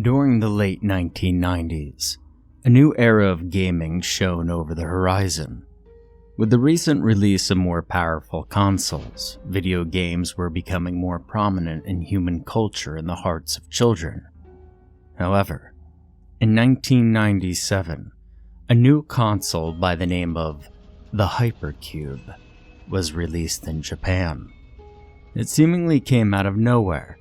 During the late 1990s, a new era of gaming shone over the horizon. With the recent release of more powerful consoles, video games were becoming more prominent in human culture in the hearts of children. However, in 1997, a new console by the name of the hypercube was released in Japan. It seemingly came out of nowhere,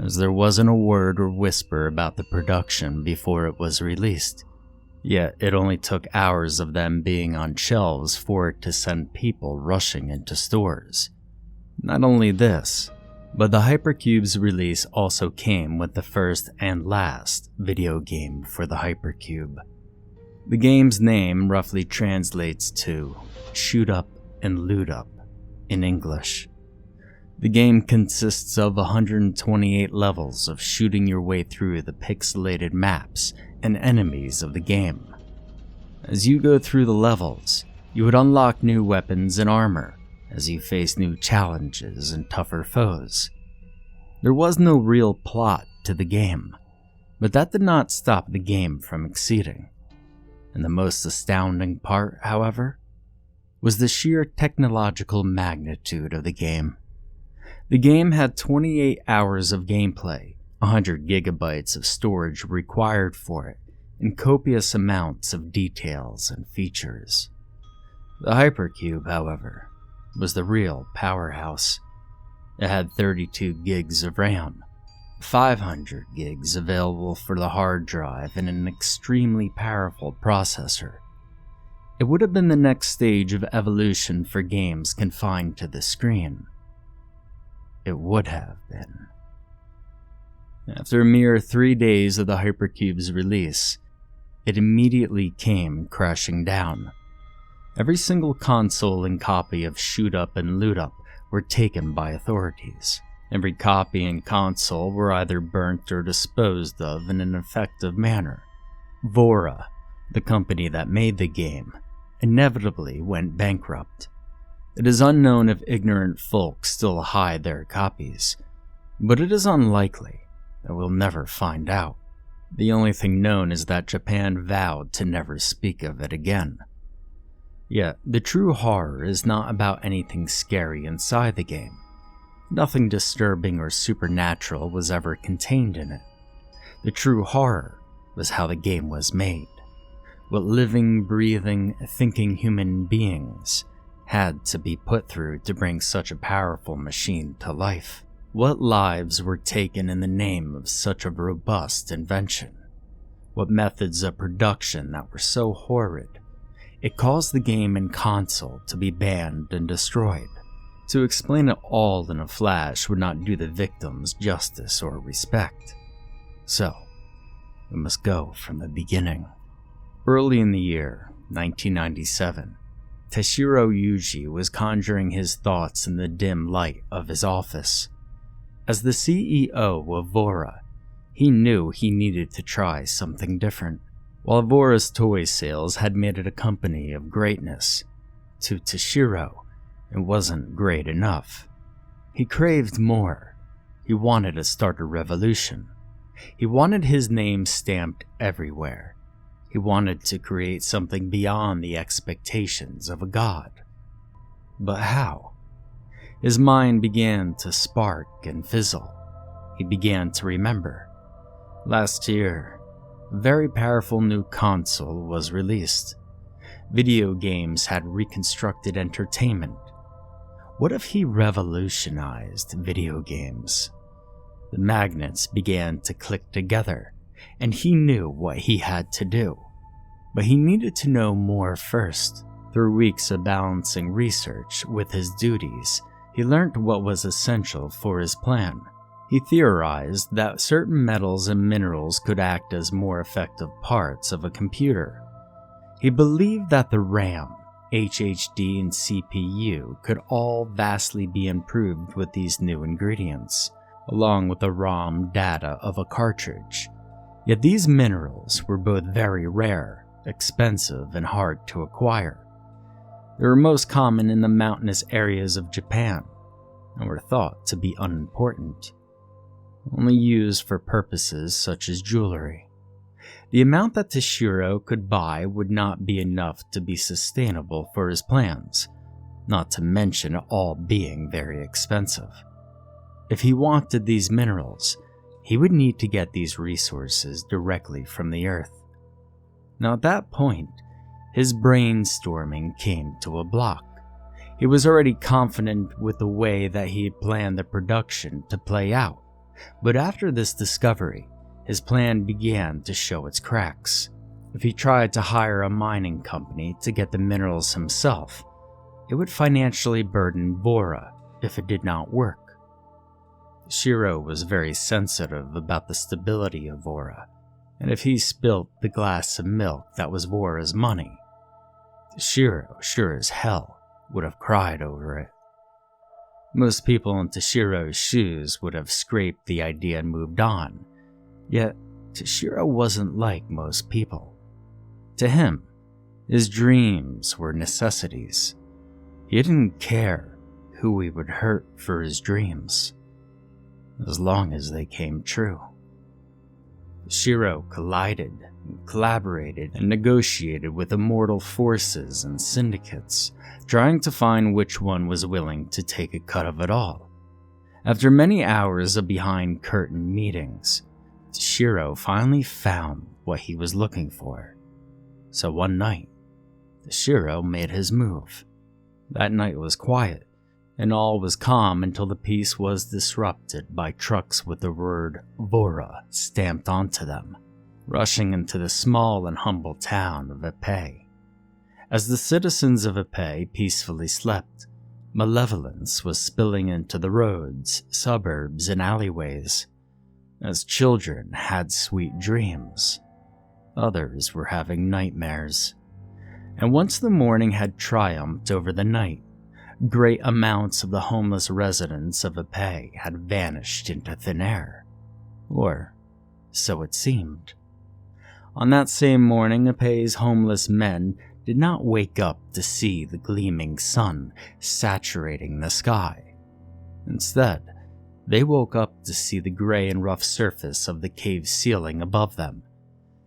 as there wasn't a word or whisper about the production before it was released. Yet it only took hours of them being on shelves for it to send people rushing into stores. Not only this, but the hypercube's release also came with the first and last video game for the hypercube. The game's name roughly translates to shoot up and loot up in English. The game consists of 128 levels of shooting your way through the pixelated maps and enemies of the game. As you go through the levels, you would unlock new weapons and armor as you face new challenges and tougher foes. There was no real plot to the game, but that did not stop the game from exceeding. And the most astounding part, however, was the sheer technological magnitude of the game. The game had 28 hours of gameplay, 100 gigabytes of storage required for it, and copious amounts of details and features. The hypercube, however, was the real powerhouse. It had 32 gigs of RAM, 500 gigs available for the hard drive, and an extremely powerful processor. It would have been the next stage of evolution for games confined to the screen. It would have been. After a mere 3 days of the hypercube's release, it immediately came crashing down. Every single console and copy of Shoot Up and Loot Up were taken by authorities. Every copy and console were either burnt or disposed of in an effective manner. Vora, the company that made the game, inevitably went bankrupt. It is unknown if ignorant folk still hide their copies, but it is unlikely that we'll never find out. The only thing known is that Japan vowed to never speak of it again. Yet, the true horror is not about anything scary inside the game. Nothing disturbing or supernatural was ever contained in it. The true horror was how the game was made. What living, breathing, thinking human beings had to be put through to bring such a powerful machine to life. What lives were taken in the name of such a robust invention? What methods of production that were so horrid? It caused the game and console to be banned and destroyed. To explain it all in a flash would not do the victims justice or respect. So, we must go from the beginning. Early in the year 1997, Tashiro Yuji was conjuring his thoughts in the dim light of his office. As the CEO of Vora, he knew he needed to try something different. While Vora's toy sales had made it a company of greatness, to Tashiro, it wasn't great enough. He craved more. He wanted to start a revolution. He wanted his name stamped everywhere. He wanted to create something beyond the expectations of a god. But how? His mind began to spark and fizzle. He began to remember. Last year, a very powerful new console was released. Video games had reconstructed entertainment. What if he revolutionized video games? The magnets began to click together, and he knew what he had to do. But he needed to know more first. Through weeks of balancing research with his duties, he learned what was essential for his plan. He theorized that certain metals and minerals could act as more effective parts of a computer. He believed that the RAM, HDD, and CPU could all vastly be improved with these new ingredients, along with the ROM data of a cartridge. Yet these minerals were both very rare, expensive, and hard to acquire. They were most common in the mountainous areas of Japan, and were thought to be unimportant. only used for purposes such as jewelry. The amount that Toshiro could buy would not be enough to be sustainable for his plans, not to mention all being very expensive. If he wanted these minerals, he would need to get these resources directly from the earth. Now at that point, his brainstorming came to a block. He was already confident with the way that he had planned the production to play out, but after this discovery, his plan began to show its cracks. If he tried to hire a mining company to get the minerals himself, it would financially burden Vora if it did not work. Shiro was very sensitive about the stability of Vora, and if he spilt the glass of milk that was Vora's money, Shiro sure as hell would have cried over it. Most people in Toshiro's shoes would have scraped the idea and moved on, yet Toshiro wasn't like most people. To him, his dreams were necessities. He didn't care who he would hurt for his dreams, as long as they came true. Shiro collided, collaborated, and negotiated with immortal forces and syndicates, trying to find which one was willing to take a cut of it all. After many hours of behind-curtain meetings, Shiro finally found what he was looking for. So one night, Shiro made his move. That night was quiet, and all was calm until the peace was disrupted by trucks with the word Vora stamped onto them, rushing into the small and humble town of Ipe. As the citizens of Ipe peacefully slept, malevolence was spilling into the roads, suburbs, and alleyways. As children had sweet dreams, others were having nightmares. And once the morning had triumphed over the night, great amounts of the homeless residents of Ipe had vanished into thin air. Or so it seemed. On that same morning, Ipe's homeless men did not wake up to see the gleaming sun saturating the sky. Instead, they woke up to see the gray and rough surface of the cave ceiling above them.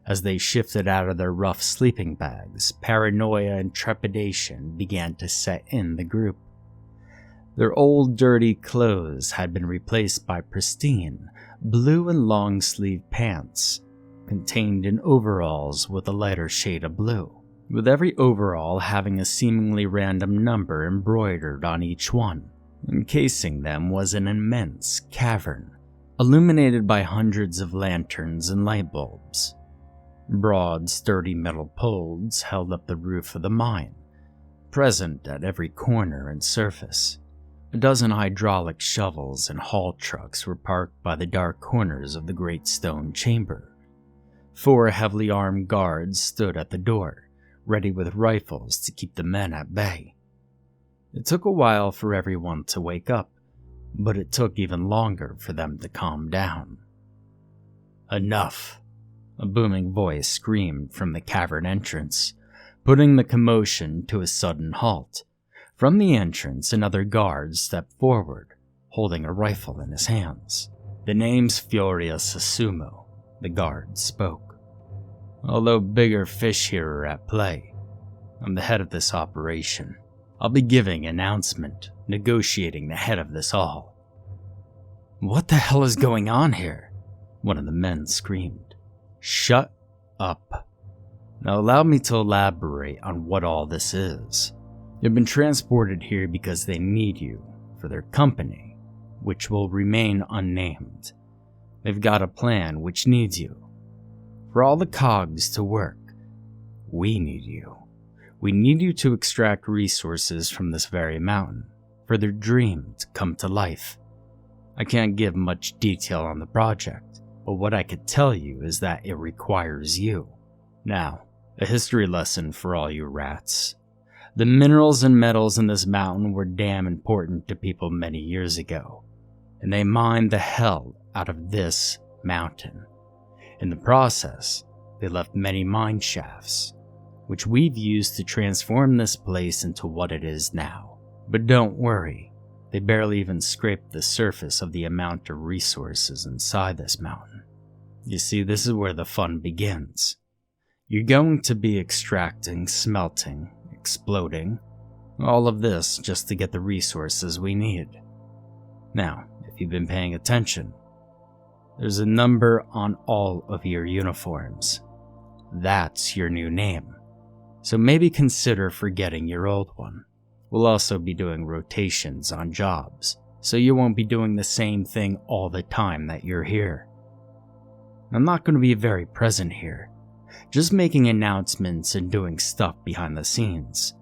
As they shifted out of their rough sleeping bags, paranoia and trepidation began to set in the group. Their old dirty clothes had been replaced by pristine, blue and long-sleeved pants, contained in overalls with a lighter shade of blue, with every overall having a seemingly random number embroidered on each one. Encasing them was an immense cavern, illuminated by hundreds of lanterns and light bulbs. Broad, sturdy metal poles held up the roof of the mine, present at every corner and surface. A dozen hydraulic shovels and haul trucks were parked by the dark corners of the great stone chamber. 4 heavily armed guards stood at the door, ready with rifles to keep the men at bay. It took a while for everyone to wake up, but it took even longer for them to calm down. "Enough!" a booming voice screamed from the cavern entrance, putting the commotion to a sudden halt. From the entrance, another guard stepped forward, holding a rifle in his hands. "The name's Furious Susumu," the guard spoke. "Although bigger fish here are at play, I'm the head of this operation. I'll be giving an announcement, negotiating the head of this all." "What the hell is going on here?" one of the men screamed. "Shut up. Now allow me to elaborate on what all this is. You've been transported here because they need you for their company, which will remain unnamed. They've got a plan which needs you. For all the cogs to work, we need you. We need you to extract resources from this very mountain, for their dream to come to life. I can't give much detail on the project, but what I could tell you is that it requires you. Now, a history lesson for all you rats. The minerals and metals in this mountain were damn important to people many years ago, and they mined the hell out of this mountain. In the process, they left many mine shafts, which we've used to transform this place into what it is now. But don't worry, They barely even scraped the surface of the amount of resources inside this mountain. You see, this is where the fun begins. You're going to be extracting, smelting, exploding, all of this just to get the resources we need. Now, if you've been paying attention, there's a number on all of your uniforms. That's your new name. So maybe consider forgetting your old one. We'll also be doing rotations on jobs, so you won't be doing the same thing all the time that you're here. I'm not going to be very present here, just making announcements and doing stuff behind the scenes.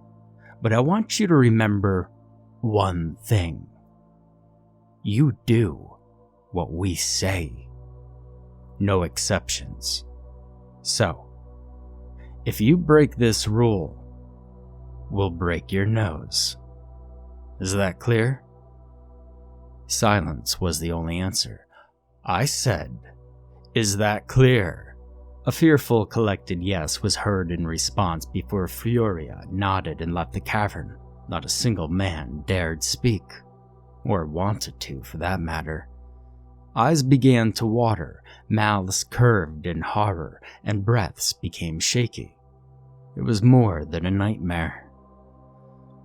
But I want you to remember one thing. You do what we say. No exceptions. So, if you break this rule, we'll break your nose. Is that clear? Silence was the only answer. I said, "Is that clear?" A fearful, collected yes was heard in response before Furia nodded and left the cavern. Not a single man dared speak, or wanted to for that matter. Eyes began to water, mouths curved in horror, and breaths became shaky. It was more than a nightmare.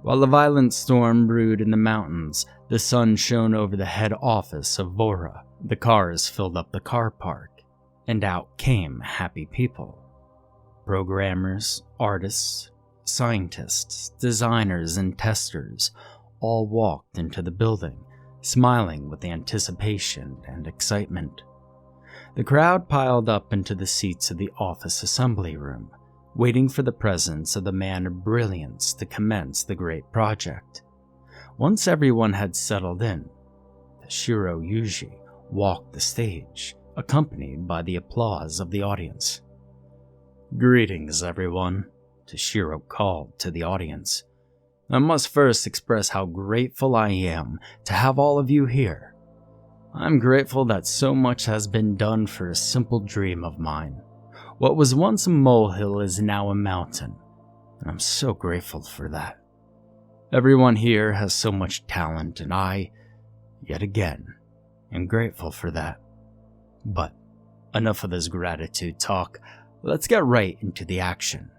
While a violent storm brewed in the mountains, the sun shone over the head office of Vora. The cars filled up the car park, and out came happy people. Programmers, artists, scientists, designers, and testers all walked into the building, smiling with anticipation and excitement. The crowd piled up into the seats of the office assembly room, waiting for the presence of the man of brilliance to commence the great project. Once everyone had settled in, Toshiro Yuji walked the stage, accompanied by the applause of the audience. "Greetings, everyone," Toshiro called to the audience. "I must first express how grateful I am to have all of you here. I'm grateful that so much has been done for a simple dream of mine. What was once a molehill is now a mountain, and I'm so grateful for that. Everyone here has so much talent, and I, yet again, am grateful for that. But enough of this gratitude talk. Let's get right into the action.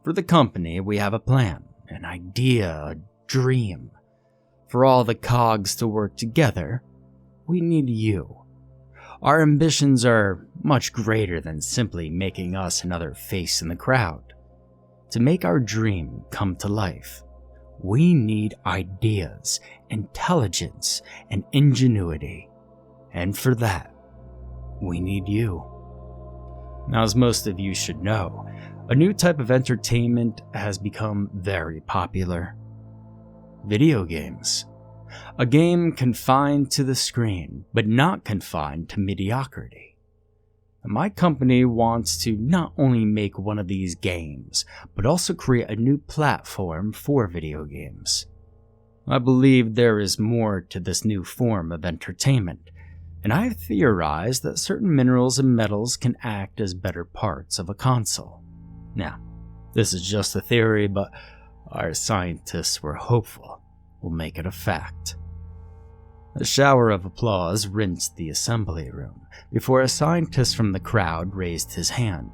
For the company, we have a plan, an idea, a dream. For all the cogs to work together, we need you. Our ambitions are much greater than simply making us another face in the crowd. To make our dream come to life, we need ideas, intelligence, and ingenuity. And for that, we need you. Now, as most of you should know, a new type of entertainment has become very popular. Video games. A game confined to the screen, but not confined to mediocrity. My company wants to not only make one of these games, but also create a new platform for video games. I believe there is more to this new form of entertainment, and I have theorized that certain minerals and metals can act as better parts of a console. Now, this is just a theory, but our scientists were hopeful we'll make it a fact. A shower of applause rinsed the assembly room before a scientist from the crowd raised his hand.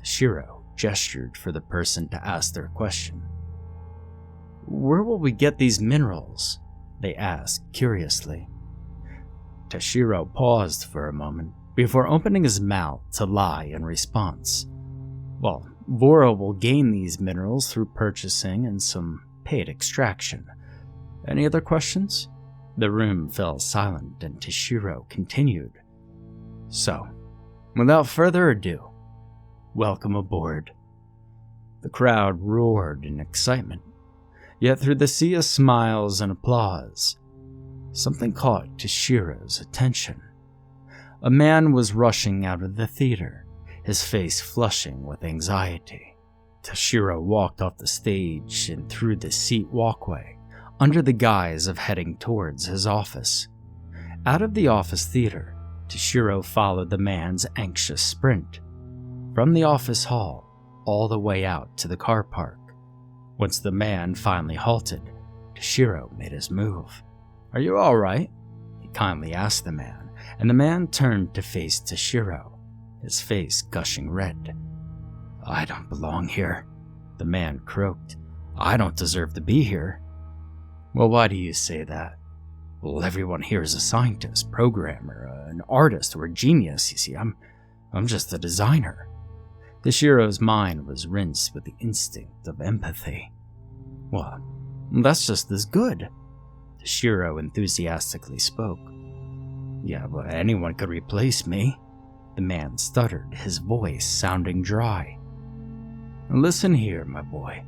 Toshiro gestured for the person to ask their question. "Where will we get these minerals?" they asked curiously. Toshiro paused for a moment before opening his mouth to lie in response. "Well, Vora will gain these minerals through purchasing and some paid extraction. Any other questions?" The room fell silent and Toshiro continued. "So, without further ado, welcome aboard." The crowd roared in excitement, yet through the sea of smiles and applause, something caught Toshiro's attention. A man was rushing out of the theater, his face flushing with anxiety. Toshiro walked off the stage and through the seat walkway, under the guise of heading towards his office. Out of the office theater, Toshiro followed the man's anxious sprint, from the office hall all the way out to the car park. Once the man finally halted, Sh00t made his move. "Are you alright?" he kindly asked the man, and the man turned to face Sh00t, his face gushing red. "I don't belong here," the man croaked. "I don't deserve to be here." "Well, why do you say that?" "Well, everyone here is a scientist, programmer, an artist, or a genius. You see, I'm just a designer." Sh00t's mind was rinsed with the instinct of empathy. "Well, that's just as good," Sh00t enthusiastically spoke. "Yeah, but anyone could replace me," the man stuttered, his voice sounding dry. "Listen here, my boy.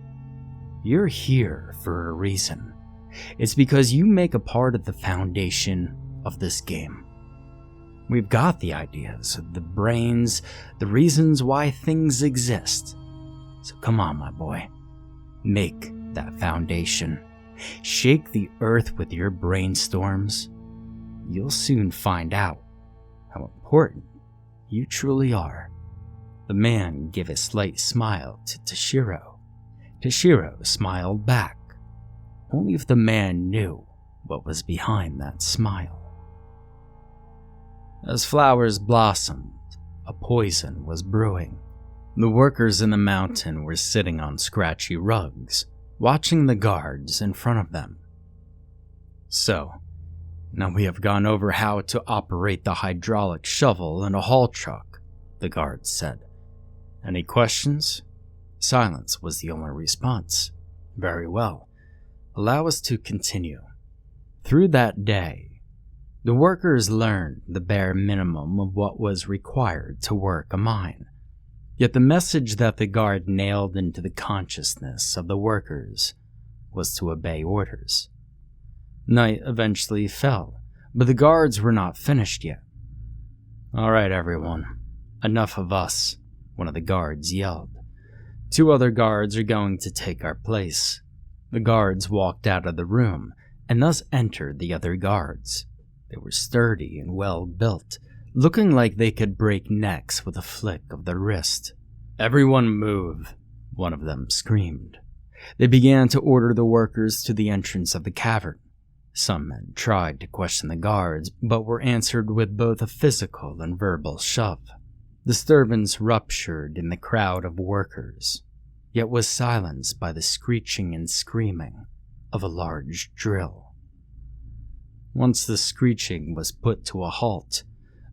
You're here for a reason. It's because you make a part of the foundation of this game. We've got the ideas, the brains, the reasons why things exist. So come on, my boy. Make that foundation. Shake the earth with your brainstorms. You'll soon find out how important you truly are." The man gave a slight smile to Sh00t. Sh00t smiled back, only if the man knew what was behind that smile. As flowers blossomed, a poison was brewing. The workers in the mountain were sitting on scratchy rugs, watching the guards in front of them. "So, now we have gone over how to operate the hydraulic shovel and a haul truck," the guards said. "Any questions?" Silence was the only response. "Very well. Allow us to continue." Through that day, the workers learned the bare minimum of what was required to work a mine. Yet the message that the guard nailed into the consciousness of the workers was to obey orders. Night eventually fell, but the guards were not finished yet. "All right, everyone. Enough of us," one of the guards yelled. "Two other guards are going to take our place." The guards walked out of the room, and thus entered the other guards. They were sturdy and well-built, looking like they could break necks with a flick of the wrist. "Everyone move," one of them screamed. They began to order the workers to the entrance of the cavern. Some men tried to question the guards, but were answered with both a physical and verbal shove. Disturbance ruptured in the crowd of workers, yet was silenced by the screeching and screaming of a large drill. Once the screeching was put to a halt,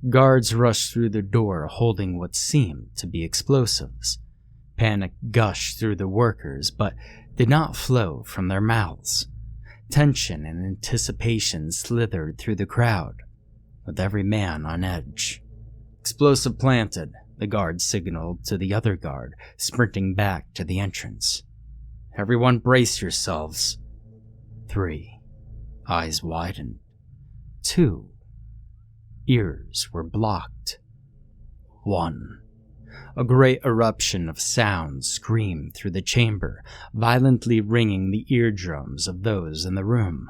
guards rushed through the door holding what seemed to be explosives. Panic gushed through the workers, but did not flow from their mouths. Tension and anticipation slithered through the crowd, with every man on edge. "Explosive planted," the guard signaled to the other guard, sprinting back to the entrance. "Everyone brace yourselves." 3. Eyes widened. 2. Ears were blocked. 1. A great eruption of sound screamed through the chamber, violently ringing the eardrums of those in the room.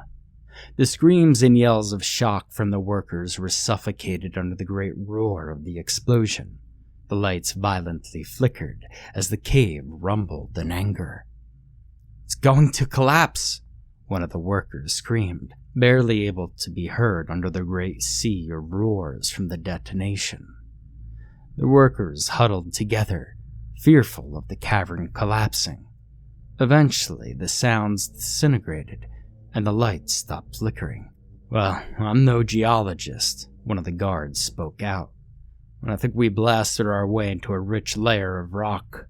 The screams and yells of shock from the workers were suffocated under the great roar of the explosion. The lights violently flickered as the cave rumbled in anger. "It's going to collapse," one of the workers screamed, barely able to be heard under the great sea of roars from the detonation. The workers huddled together, fearful of the cavern collapsing. Eventually, the sounds disintegrated, and the lights stopped flickering. "Well, I'm no geologist," one of the guards spoke out, "and I think we blasted our way into a rich layer of rock."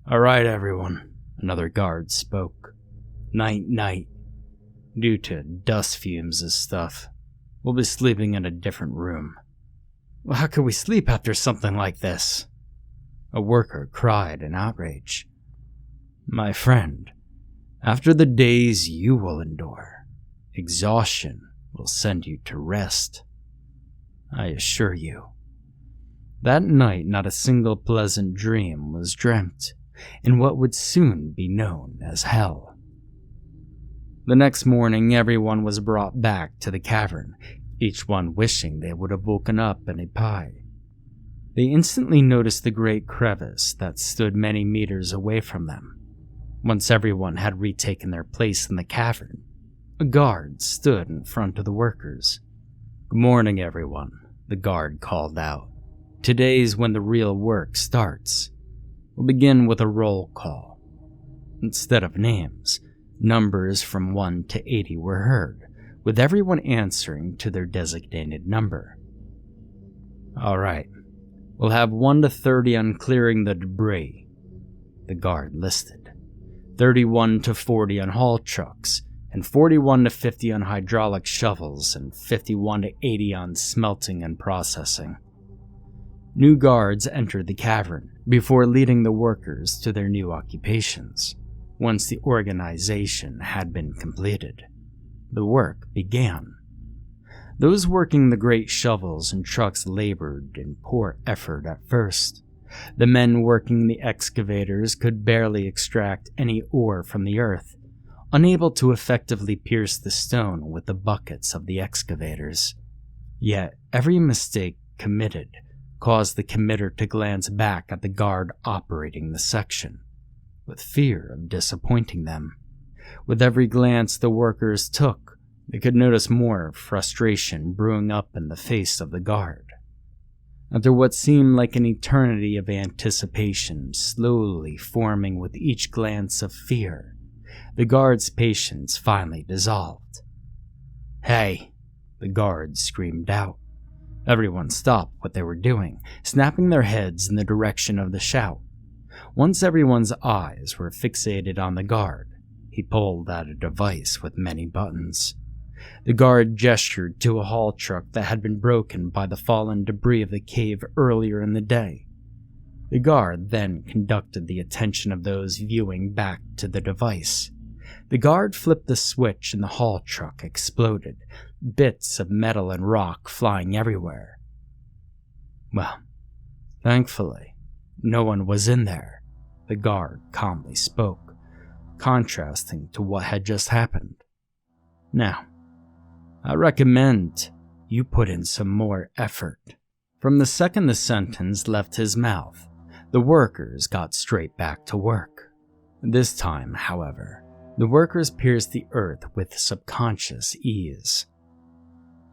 "All right, everyone," another guard spoke. Night. Due to dust fumes and stuff, we'll be sleeping in a different room." "Well, how could we sleep after something like this?" a worker cried in outrage. "My friend, after the days you will endure, exhaustion will send you to rest. I assure you." That night, not a single pleasant dream was dreamt, in what would soon be known as hell. The next morning, everyone was brought back to the cavern, each one wishing they would have woken up in a pie. They instantly noticed the great crevice that stood many meters away from them. Once everyone had retaken their place in the cavern, a guard stood in front of the workers. "Good morning, everyone," the guard called out. "Today's when the real work starts. We'll begin with a roll call." Instead of names, numbers from 1 to 80 were heard, with everyone answering to their designated number. "All right, we'll have 1 to 30 on clearing the debris," the guard listed. 31 to 40 on haul trucks, and 41 to 50 on hydraulic shovels, and 51 to 80 on smelting and processing. New guards entered the cavern before leading the workers to their new occupations. Once the organization had been completed, the work began. Those working the great shovels and trucks labored in poor effort at first. The men working the excavators could barely extract any ore from the earth, unable to effectively pierce the stone with the buckets of the excavators. Yet every mistake committed caused the committer to glance back at the guard operating the section, with fear of disappointing them. With every glance the workers took, they could notice more frustration brewing up in the face of the guard. After what seemed like an eternity of anticipation slowly forming with each glance of fear, the guard's patience finally dissolved. "Hey!" the guard screamed out. Everyone stopped what they were doing, snapping their heads in the direction of the shout. Once everyone's eyes were fixated on the guard, he pulled out a device with many buttons. The guard gestured to a haul truck that had been broken by the fallen debris of the cave earlier in the day. The guard then conducted the attention of those viewing back to the device. The guard flipped the switch and the haul truck exploded, bits of metal and rock flying everywhere. "Well, thankfully, no one was in there," the guard calmly spoke, contrasting to what had just happened. "Now, I recommend you put in some more effort." From the second the sentence left his mouth, the workers got straight back to work. This time, however, the workers pierced the earth with subconscious ease.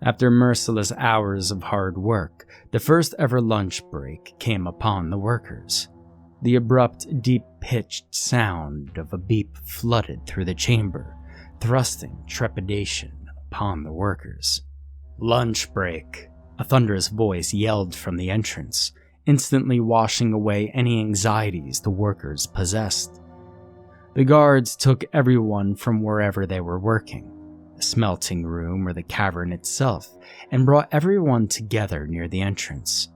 After merciless hours of hard work, the first ever lunch break came upon the workers. The abrupt, deep-pitched sound of a beep flooded through the chamber, thrusting trepidation upon the workers. "Lunch break," a thunderous voice yelled from the entrance, instantly washing away any anxieties the workers possessed. The guards took everyone from wherever they were working, the smelting room or the cavern itself, and brought everyone together near the entrance.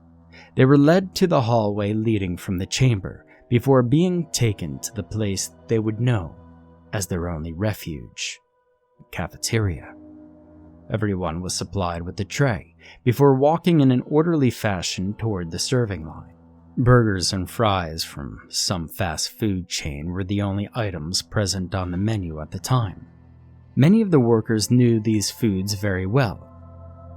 They were led to the hallway leading from the chamber before being taken to the place they would know as their only refuge, the cafeteria. Everyone was supplied with a tray before walking in an orderly fashion toward the serving line. Burgers and fries from some fast food chain were the only items present on the menu at the time. Many of the workers knew these foods very well.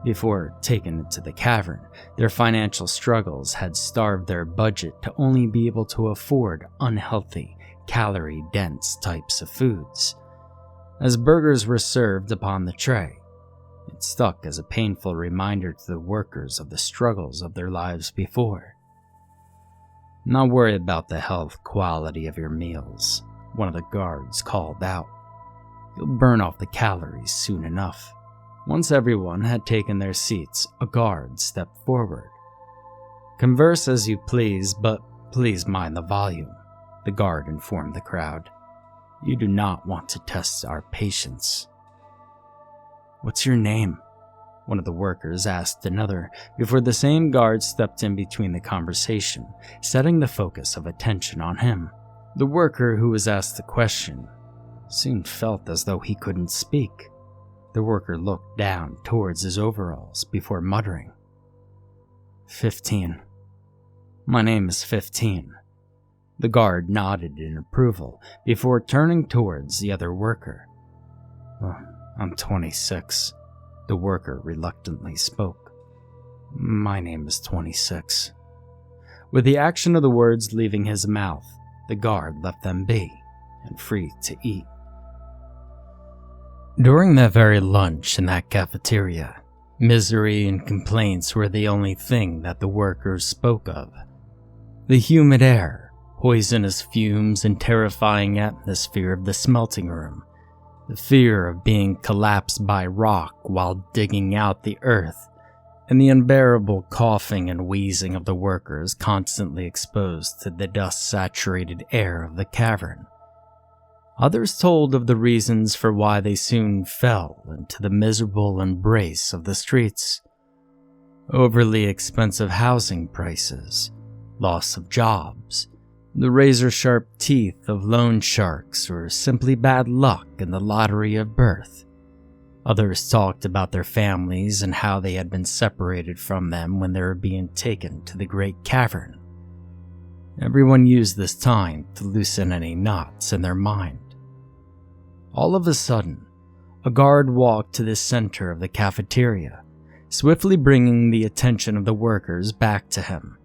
Before taking it to the cavern, their financial struggles had starved their budget to only be able to afford unhealthy, calorie-dense types of foods. As burgers were served upon the tray, it stuck as a painful reminder to the workers of the struggles of their lives before. "Not worry about the health quality of your meals," one of the guards called out. "You'll burn off the calories soon enough." Once everyone had taken their seats, a guard stepped forward. "Converse as you please, but please mind the volume," the guard informed the crowd. "You do not want to test our patience." "What's your name?" one of the workers asked another, before the same guard stepped in between the conversation, setting the focus of attention on him. The worker who was asked the question soon felt as though he couldn't speak. The worker looked down towards his overalls before muttering, 15. My name is 15. The guard nodded in approval before turning towards the other worker. I'm 26. The worker reluctantly spoke. My name is 26. With the action of the words leaving his mouth, the guard left them be and free to eat. During that very lunch in that cafeteria, misery and complaints were the only thing that the workers spoke of. The humid air, poisonous fumes, and terrifying atmosphere of the smelting room, the fear of being collapsed by rock while digging out the earth, and the unbearable coughing and wheezing of the workers constantly exposed to the dust-saturated air of the cavern. Others told of the reasons for why they soon fell into the miserable embrace of the streets. Overly expensive housing prices, loss of jobs, the razor-sharp teeth of loan sharks, or simply bad luck in the lottery of birth. Others talked about their families and how they had been separated from them when they were being taken to the Great Cavern. Everyone used this time to loosen any knots in their mind. All of a sudden, a guard walked to the center of the cafeteria, swiftly bringing the attention of the workers back to him.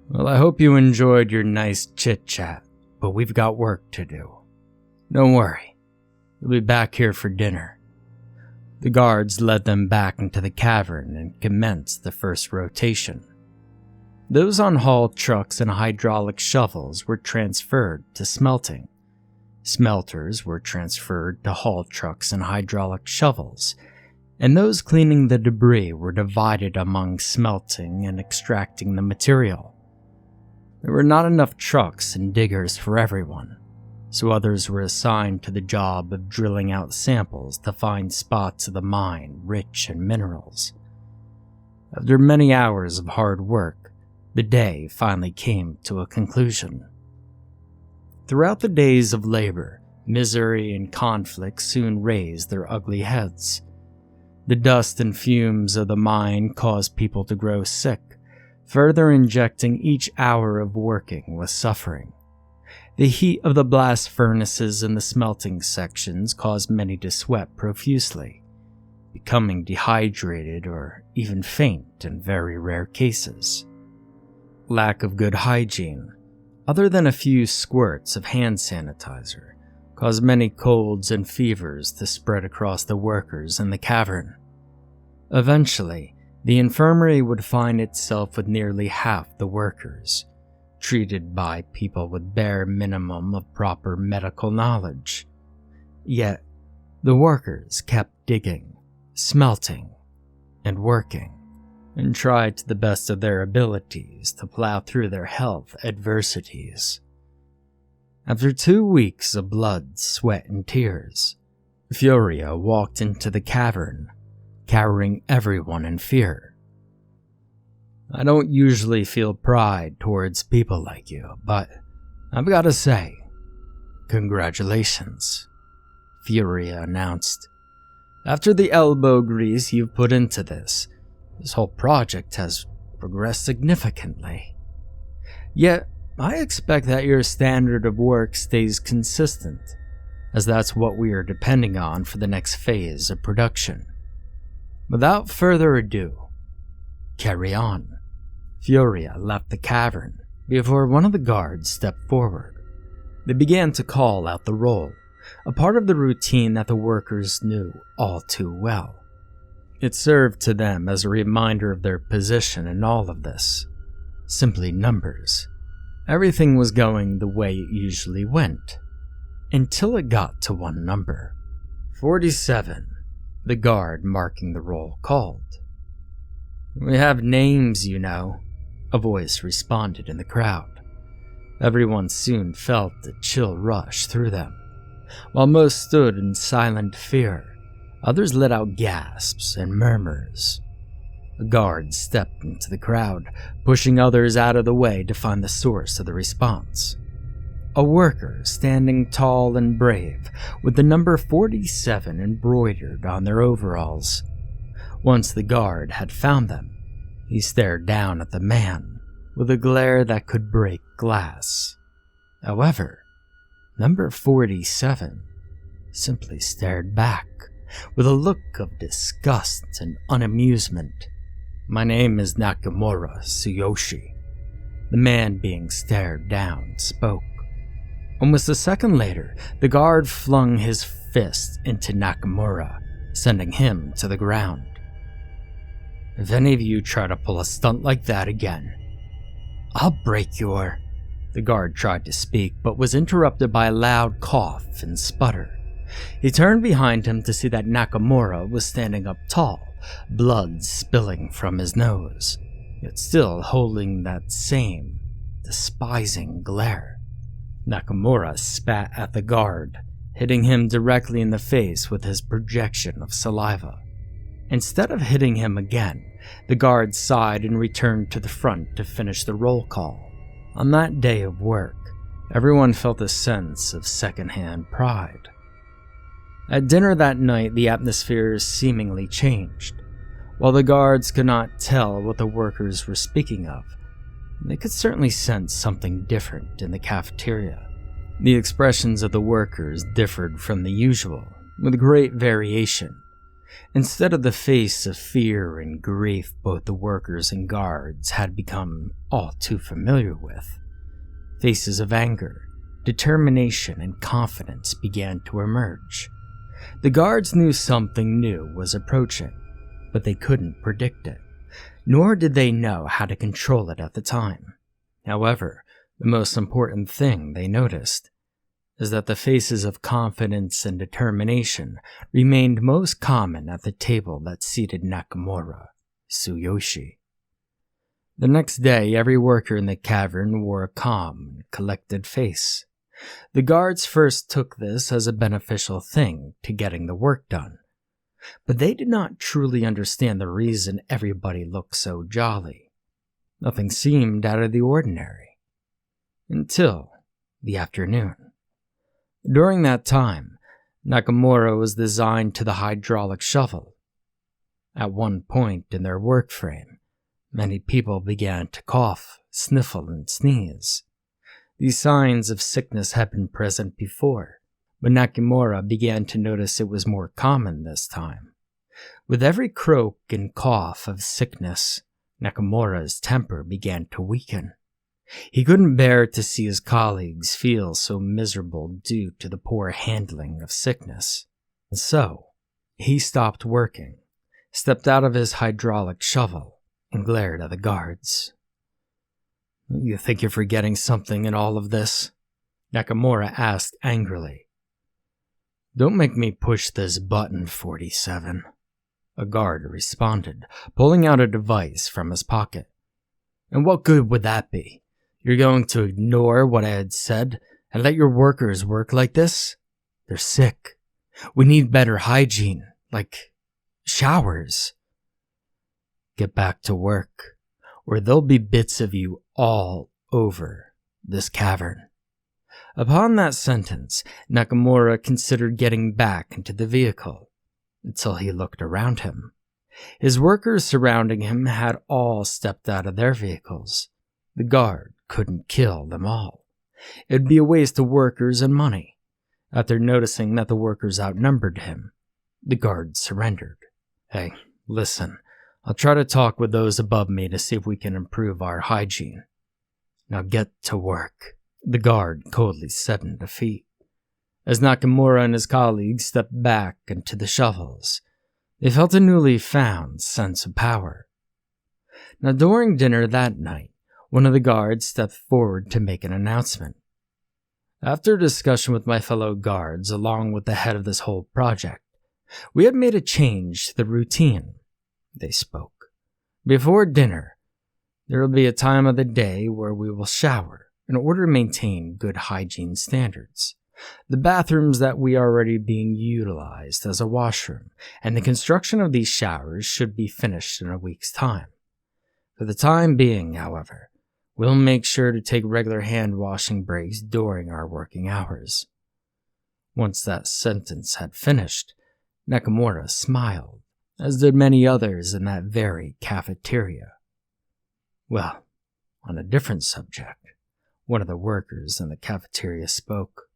"Well, I hope you enjoyed your nice chit-chat, but we've got work to do. Don't worry, we'll be back here for dinner." The guards led them back into the cavern and commenced the first rotation. Those on haul trucks and hydraulic shovels were transferred to smelting. Smelters were transferred to haul trucks and hydraulic shovels, and those cleaning the debris were divided among smelting and extracting the material. There were not enough trucks and diggers for everyone, so others were assigned to the job of drilling out samples to find spots of the mine rich in minerals. After many hours of hard work, the day finally came to a conclusion. Throughout the days of labor, misery and conflict soon raised their ugly heads. The dust and fumes of the mine caused people to grow sick, further injecting each hour of working with suffering. The heat of the blast furnaces and the smelting sections caused many to sweat profusely, becoming dehydrated or even faint in very rare cases. Lack of good hygiene, other than a few squirts of hand sanitizer, caused many colds and fevers to spread across the workers in the cavern. Eventually, the infirmary would find itself with nearly half the workers, treated by people with bare minimum of proper medical knowledge. Yet, the workers kept digging, smelting, and working, and tried to the best of their abilities to plow through their health adversities. After 2 weeks of blood, sweat, and tears, Furia walked into the cavern, cowering everyone in fear. "I don't usually feel pride towards people like you, but I've got to say, congratulations," Furia announced. "After the elbow grease you've put into this whole project has progressed significantly. Yet, I expect that your standard of work stays consistent, as that's what we are depending on for the next phase of production. Without further ado, carry on." Furia left the cavern before one of the guards stepped forward. They began to call out the roll, a part of the routine that the workers knew all too well. It served to them as a reminder of their position in all of this. Simply numbers. Everything was going the way it usually went, until it got to one number. 47, the guard marking the roll called. "We have names, you know," a voice responded in the crowd. Everyone soon felt a chill rush through them. While most stood in silent fear, others let out gasps and murmurs. A guard stepped into the crowd, pushing others out of the way to find the source of the response. A worker standing tall and brave, with the number 47 embroidered on their overalls. Once the guard had found them, he stared down at the man with a glare that could break glass. However, number 47 simply stared back with a look of disgust and unamusement. "My name is Nakamura Tsuyoshi," the man being stared down spoke. Almost a second later, the guard flung his fist into Nakamura, sending him to the ground. "If any of you try to pull a stunt like that again, I'll break your..." The guard tried to speak, but was interrupted by a loud cough and sputter. He turned behind him to see that Nakamura was standing up tall, blood spilling from his nose, yet still holding that same despising glare. Nakamura spat at the guard, hitting him directly in the face with his projection of saliva. Instead of hitting him again, the guard sighed and returned to the front to finish the roll call. On that day of work, everyone felt a sense of secondhand pride. At dinner that night, the atmosphere seemingly changed. While the guards could not tell what the workers were speaking of, they could certainly sense something different in the cafeteria. The expressions of the workers differed from the usual, with great variation. Instead of the face of fear and grief both the workers and guards had become all too familiar with, faces of anger, determination, and confidence began to emerge. The guards knew something new was approaching, but they couldn't predict it, nor did they know how to control it at the time. However, the most important thing they noticed is that the faces of confidence and determination remained most common at the table that seated Nakamura, Tsuyoshi. The next day, every worker in the cavern wore a calm and collected face. The guards first took this as a beneficial thing to getting the work done, but they did not truly understand the reason everybody looked so jolly. Nothing seemed out of the ordinary. Until the afternoon. During that time, Nakamura was designed to the hydraulic shovel. At one point in their work frame, many people began to cough, sniffle, and sneeze. These signs of sickness had been present before, but Nakamura began to notice it was more common this time. With every croak and cough of sickness, Nakamura's temper began to weaken. He couldn't bear to see his colleagues feel so miserable due to the poor handling of sickness. And so, he stopped working, stepped out of his hydraulic shovel, and glared at the guards. "You think you're forgetting something in all of this?" Nakamura asked angrily. "Don't make me push this button, 47. A guard responded, pulling out a device from his pocket. "And what good would that be? You're going to ignore what I had said and let your workers work like this? They're sick. We need better hygiene, like showers. Get back to work, or there'll be bits of you all over this cavern." Upon that sentence, Nakamura considered getting back into the vehicle, until he looked around him. His workers surrounding him had all stepped out of their vehicles. The guard couldn't kill them all. It'd be a waste of workers and money. After noticing that the workers outnumbered him, the guard surrendered. "Hey, listen, I'll try to talk with those above me to see if we can improve our hygiene. Now get to work," the guard coldly said in defeat. As Nakamura and his colleagues stepped back into the shovels, they felt a newly found sense of power. Now during dinner that night, one of the guards stepped forward to make an announcement. "After a discussion with my fellow guards along with the head of this whole project, we have made a change to the routine," they spoke. "Before dinner, there will be a time of the day where we will shower in order to maintain good hygiene standards. The bathrooms that we are already being utilized as a washroom, and the construction of these showers should be finished in a week's time. For the time being, however, we'll make sure to take regular hand-washing breaks during our working hours." Once that sentence had finished, Nakamura smiled, as did many others in that very cafeteria. Well, on a different subject, one of the workers in the cafeteria spoke.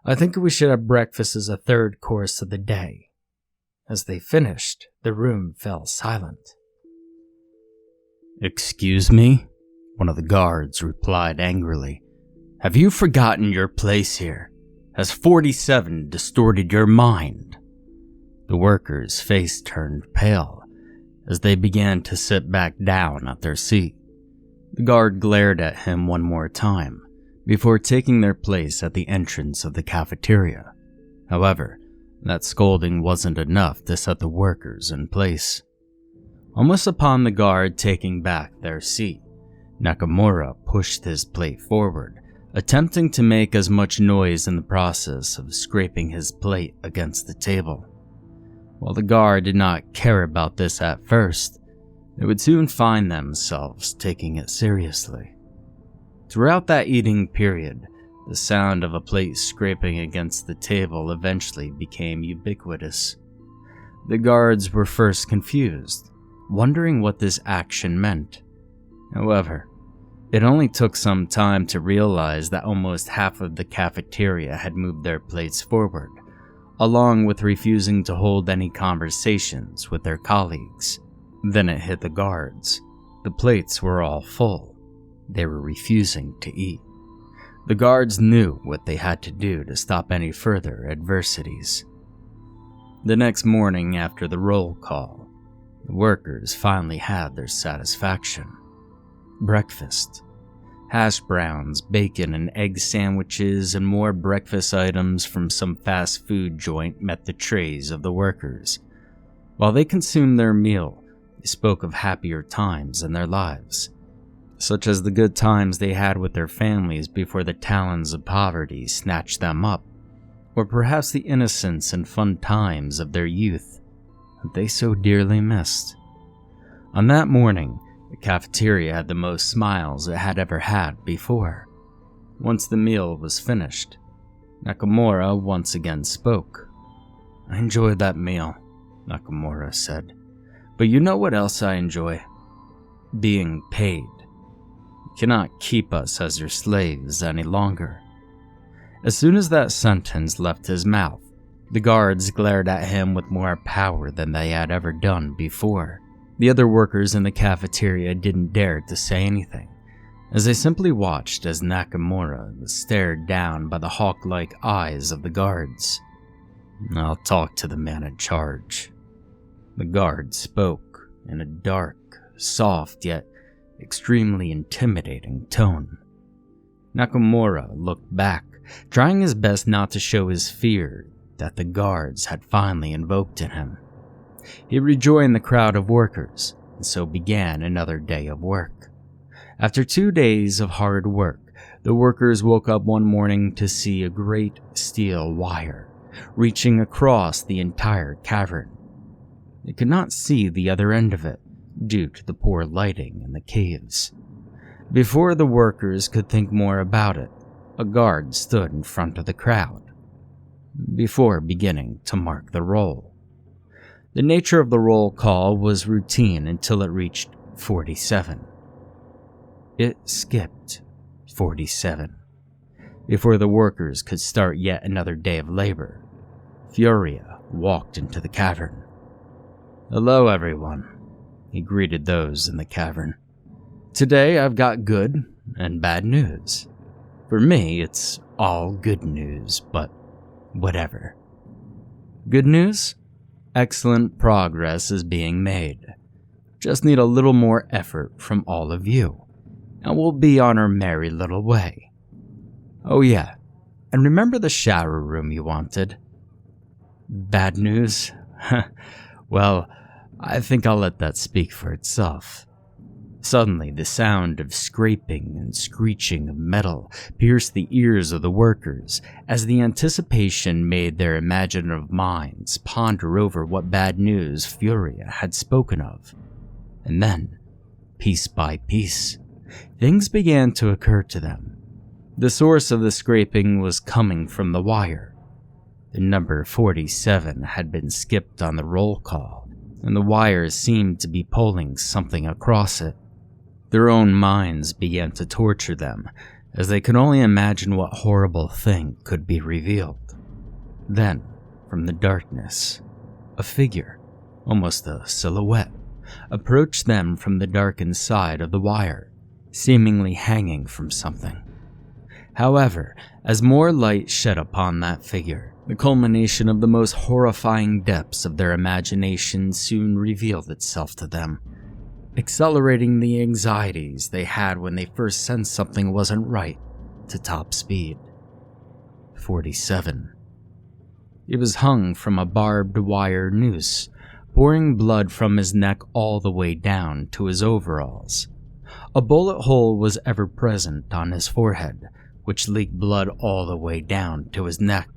"I think we should have breakfast as a third course of the day." As they finished, the room fell silent. "Excuse me?" one of the guards replied angrily, Have you forgotten your place here? Has 47 distorted your mind?" The worker's face turned pale as they began to sit back down at their seat. The guard glared at him one more time before taking their place at the entrance of the cafeteria. However, that scolding wasn't enough to set the workers in place. Almost upon the guard taking back their seat, Nakamura pushed his plate forward, attempting to make as much noise in the process of scraping his plate against the table. While the guard did not care about this at first, they would soon find themselves taking it seriously. Throughout that eating period, the sound of a plate scraping against the table eventually became ubiquitous. The guards were first confused, wondering what this action meant. However, it only took some time to realize that almost half of the cafeteria had moved their plates forward, along with refusing to hold any conversations with their colleagues. Then it hit the guards. The plates were all full. They were refusing to eat. The guards knew what they had to do to stop any further adversities. The next morning after the roll call, the workers finally had their satisfaction. Breakfast. Hash browns, bacon, and egg sandwiches, and more breakfast items from some fast food joint met the trays of the workers. While they consumed their meal, they spoke of happier times in their lives, such as the good times they had with their families before the talons of poverty snatched them up, or perhaps the innocence and fun times of their youth that they so dearly missed. On that morning, the cafeteria had the most smiles it had ever had before. Once the meal was finished, Nakamura once again spoke. "I enjoyed that meal," Nakamura said. "But you know what else I enjoy? Being paid. You cannot keep us as your slaves any longer." As soon as that sentence left his mouth, the guards glared at him with more power than they had ever done before. The other workers in the cafeteria didn't dare to say anything, as they simply watched as Nakamura was stared down by the hawk-like eyes of the guards. "I'll talk to the man in charge." The guard spoke in a dark, soft, yet extremely intimidating tone. Nakamura looked back, trying his best not to show his fear that the guards had finally invoked in him. He rejoined the crowd of workers, and so began another day of work. After 2 days of hard work, the workers woke up one morning to see a great steel wire reaching across the entire cavern. They could not see the other end of it due to the poor lighting in the caves. Before the workers could think more about it, a guard stood in front of the crowd before beginning to mark the roll. The nature of the roll call was routine until it reached 47. It skipped 47. Before the workers could start yet another day of labor, Furia walked into the cavern. "Hello, everyone," he greeted those in the cavern. "Today I've got good and bad news. For me, it's all good news, but whatever. Good news? Excellent progress is being made. Just need a little more effort from all of you, and we'll be on our merry little way. Oh yeah, and remember the shower room you wanted? Bad news? Well, I think I'll let that speak for itself." Suddenly, the sound of scraping and screeching of metal pierced the ears of the workers as the anticipation made their imaginative minds ponder over what bad news Furia had spoken of. And then, piece by piece, things began to occur to them. The source of the scraping was coming from the wire. The number 47 had been skipped on the roll call, and the wire seemed to be pulling something across it. Their own minds began to torture them, as they could only imagine what horrible thing could be revealed. Then, from the darkness, a figure, almost a silhouette, approached them from the darkened side of the wire, seemingly hanging from something. However, as more light shed upon that figure, the culmination of the most horrifying depths of their imagination soon revealed itself to them, accelerating the anxieties they had when they first sensed something wasn't right to top speed. 47. He was hung from a barbed wire noose, pouring blood from his neck all the way down to his overalls. A bullet hole was ever present on his forehead, which leaked blood all the way down to his neck.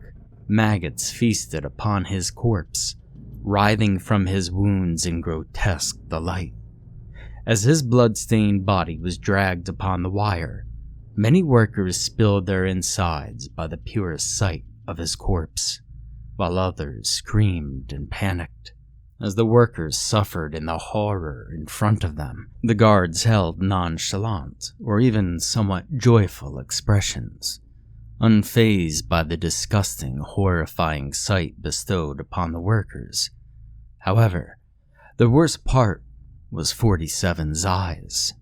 Maggots feasted upon his corpse, writhing from his wounds in grotesque delight. As his blood-stained body was dragged upon the wire, many workers spilled their insides by the purest sight of his corpse, while others screamed and panicked. As the workers suffered in the horror in front of them, the guards held nonchalant or even somewhat joyful expressions, unfazed by the disgusting, horrifying sight bestowed upon the workers. However, the worst part was 47's eyes.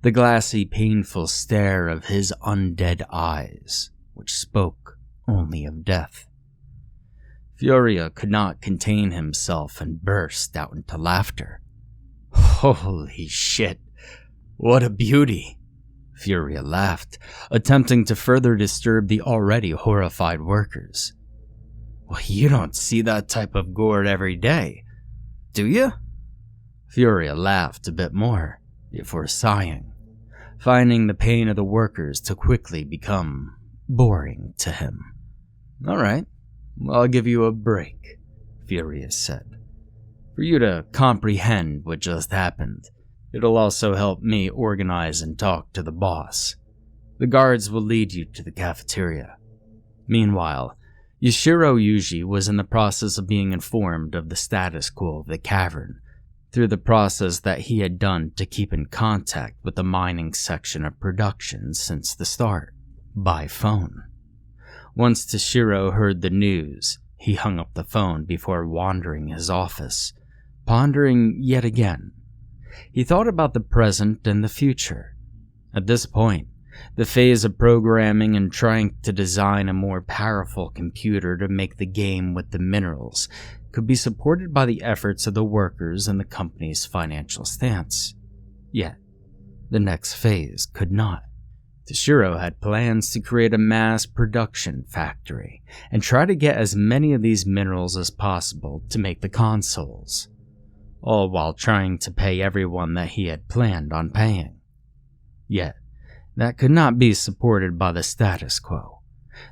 The glassy, painful stare of his undead eyes, which spoke only of death. Furia could not contain himself and burst out into laughter. "Holy shit, what a beauty!" Furia laughed, attempting to further disturb the already horrified workers. "Well, you don't see that type of gore every day, do you?" Furia laughed a bit more, before sighing, finding the pain of the workers to quickly become boring to him. "Alright, well, I'll give you a break," Furia said. "For you to comprehend what just happened, it'll also help me organize and talk to the boss. The guards will lead you to the cafeteria. Meanwhile, Yashiro Yuji was in the process of being informed of the status quo of the cavern, through the process that he had done to keep in contact with the mining section of production since the start, by phone. Once Toshiro heard the news, he hung up the phone before wandering his office, pondering yet again. He thought about the present and the future. At this point, the phase of programming and trying to design a more powerful computer to make the game with the minerals could be supported by the efforts of the workers and the company's financial stance. Yet, the next phase could not. Toshiro had plans to create a mass production factory and try to get as many of these minerals as possible to make the consoles, all while trying to pay everyone that he had planned on paying. Yet, that could not be supported by the status quo.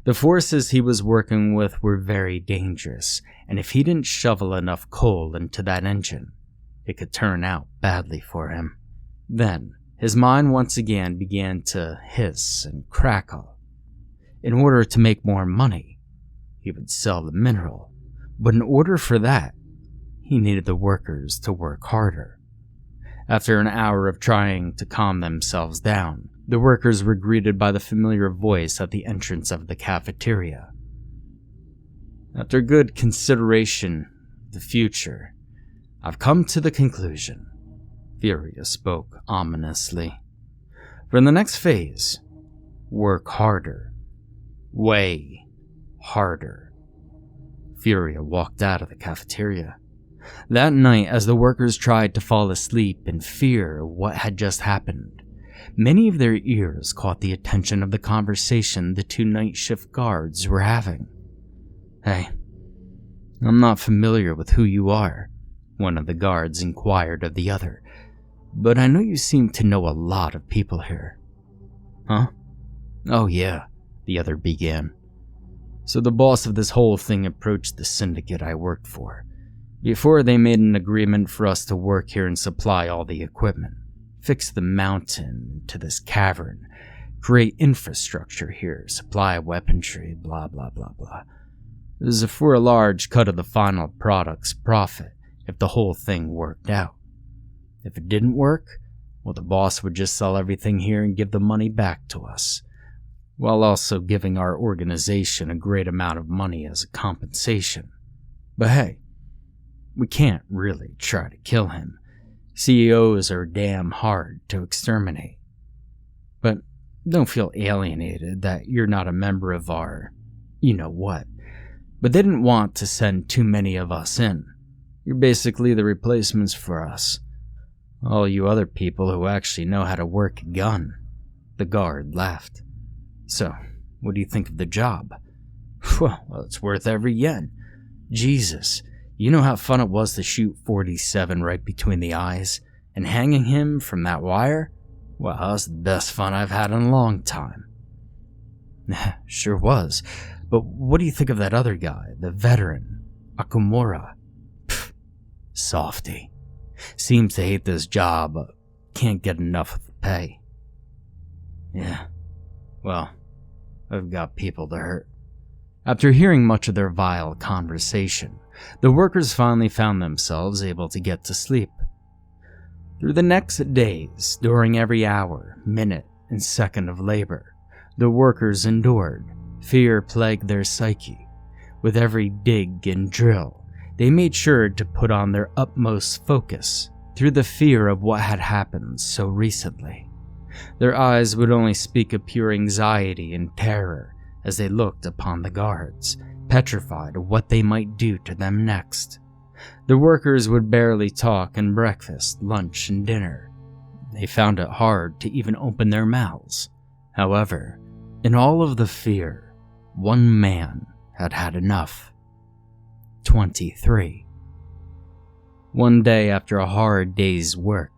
The forces he was working with were very dangerous, and if he didn't shovel enough coal into that engine, it could turn out badly for him. Then, his mind once again began to hiss and crackle. In order to make more money, he would sell the mineral, but in order for that, he needed the workers to work harder. After an hour of trying to calm themselves down, the workers were greeted by the familiar voice at the entrance of the cafeteria. "After good consideration of the future, I've come to the conclusion," Furia spoke ominously. "For the next phase, work harder. Way harder." Furia walked out of the cafeteria. That night, as the workers tried to fall asleep in fear of what had just happened, many of their ears caught the attention of the conversation the two night shift guards were having. "Hey, I'm not familiar with who you are," one of the guards inquired of the other, "but I know you seem to know a lot of people here." "Huh? Oh yeah," the other began. "So the boss of this whole thing approached the syndicate I worked for. Before they made an agreement for us to work here and supply all the equipment, fix the mountain to this cavern, create infrastructure here, supply weaponry, blah blah blah blah. It was for a large cut of the final product's profit if the whole thing worked out. If it didn't work, well, the boss would just sell everything here and give the money back to us, while also giving our organization a great amount of money as a compensation. But hey, we can't really try to kill him. CEOs are damn hard to exterminate. But don't feel alienated that you're not a member of our you-know-what, but they didn't want to send too many of us in. You're basically the replacements for us. All you other people who actually know how to work a gun." The guard laughed. "So, what do you think of the job?" "Well, it's worth every yen. Jesus, you know how fun it was to shoot 47 right between the eyes, and hanging him from that wire? Well, that's the best fun I've had in a long time." "Sure was, but what do you think of that other guy, the veteran, Akumura?" "Pfft, softy. Seems to hate this job, but can't get enough of the pay." "Yeah, well, I've got people to hurt." After hearing much of their vile conversation, the workers finally found themselves able to get to sleep. Through the next days, during every hour, minute, and second of labor, the workers endured. Fear plagued their psyche. With every dig and drill, they made sure to put on their utmost focus through the fear of what had happened so recently. Their eyes would only speak of pure anxiety and terror as they looked upon the guards, petrified of what they might do to them next. The workers would barely talk in breakfast, lunch, and dinner. They found it hard to even open their mouths. However, in all of the fear, one man had had enough. 23. One day after a hard day's work,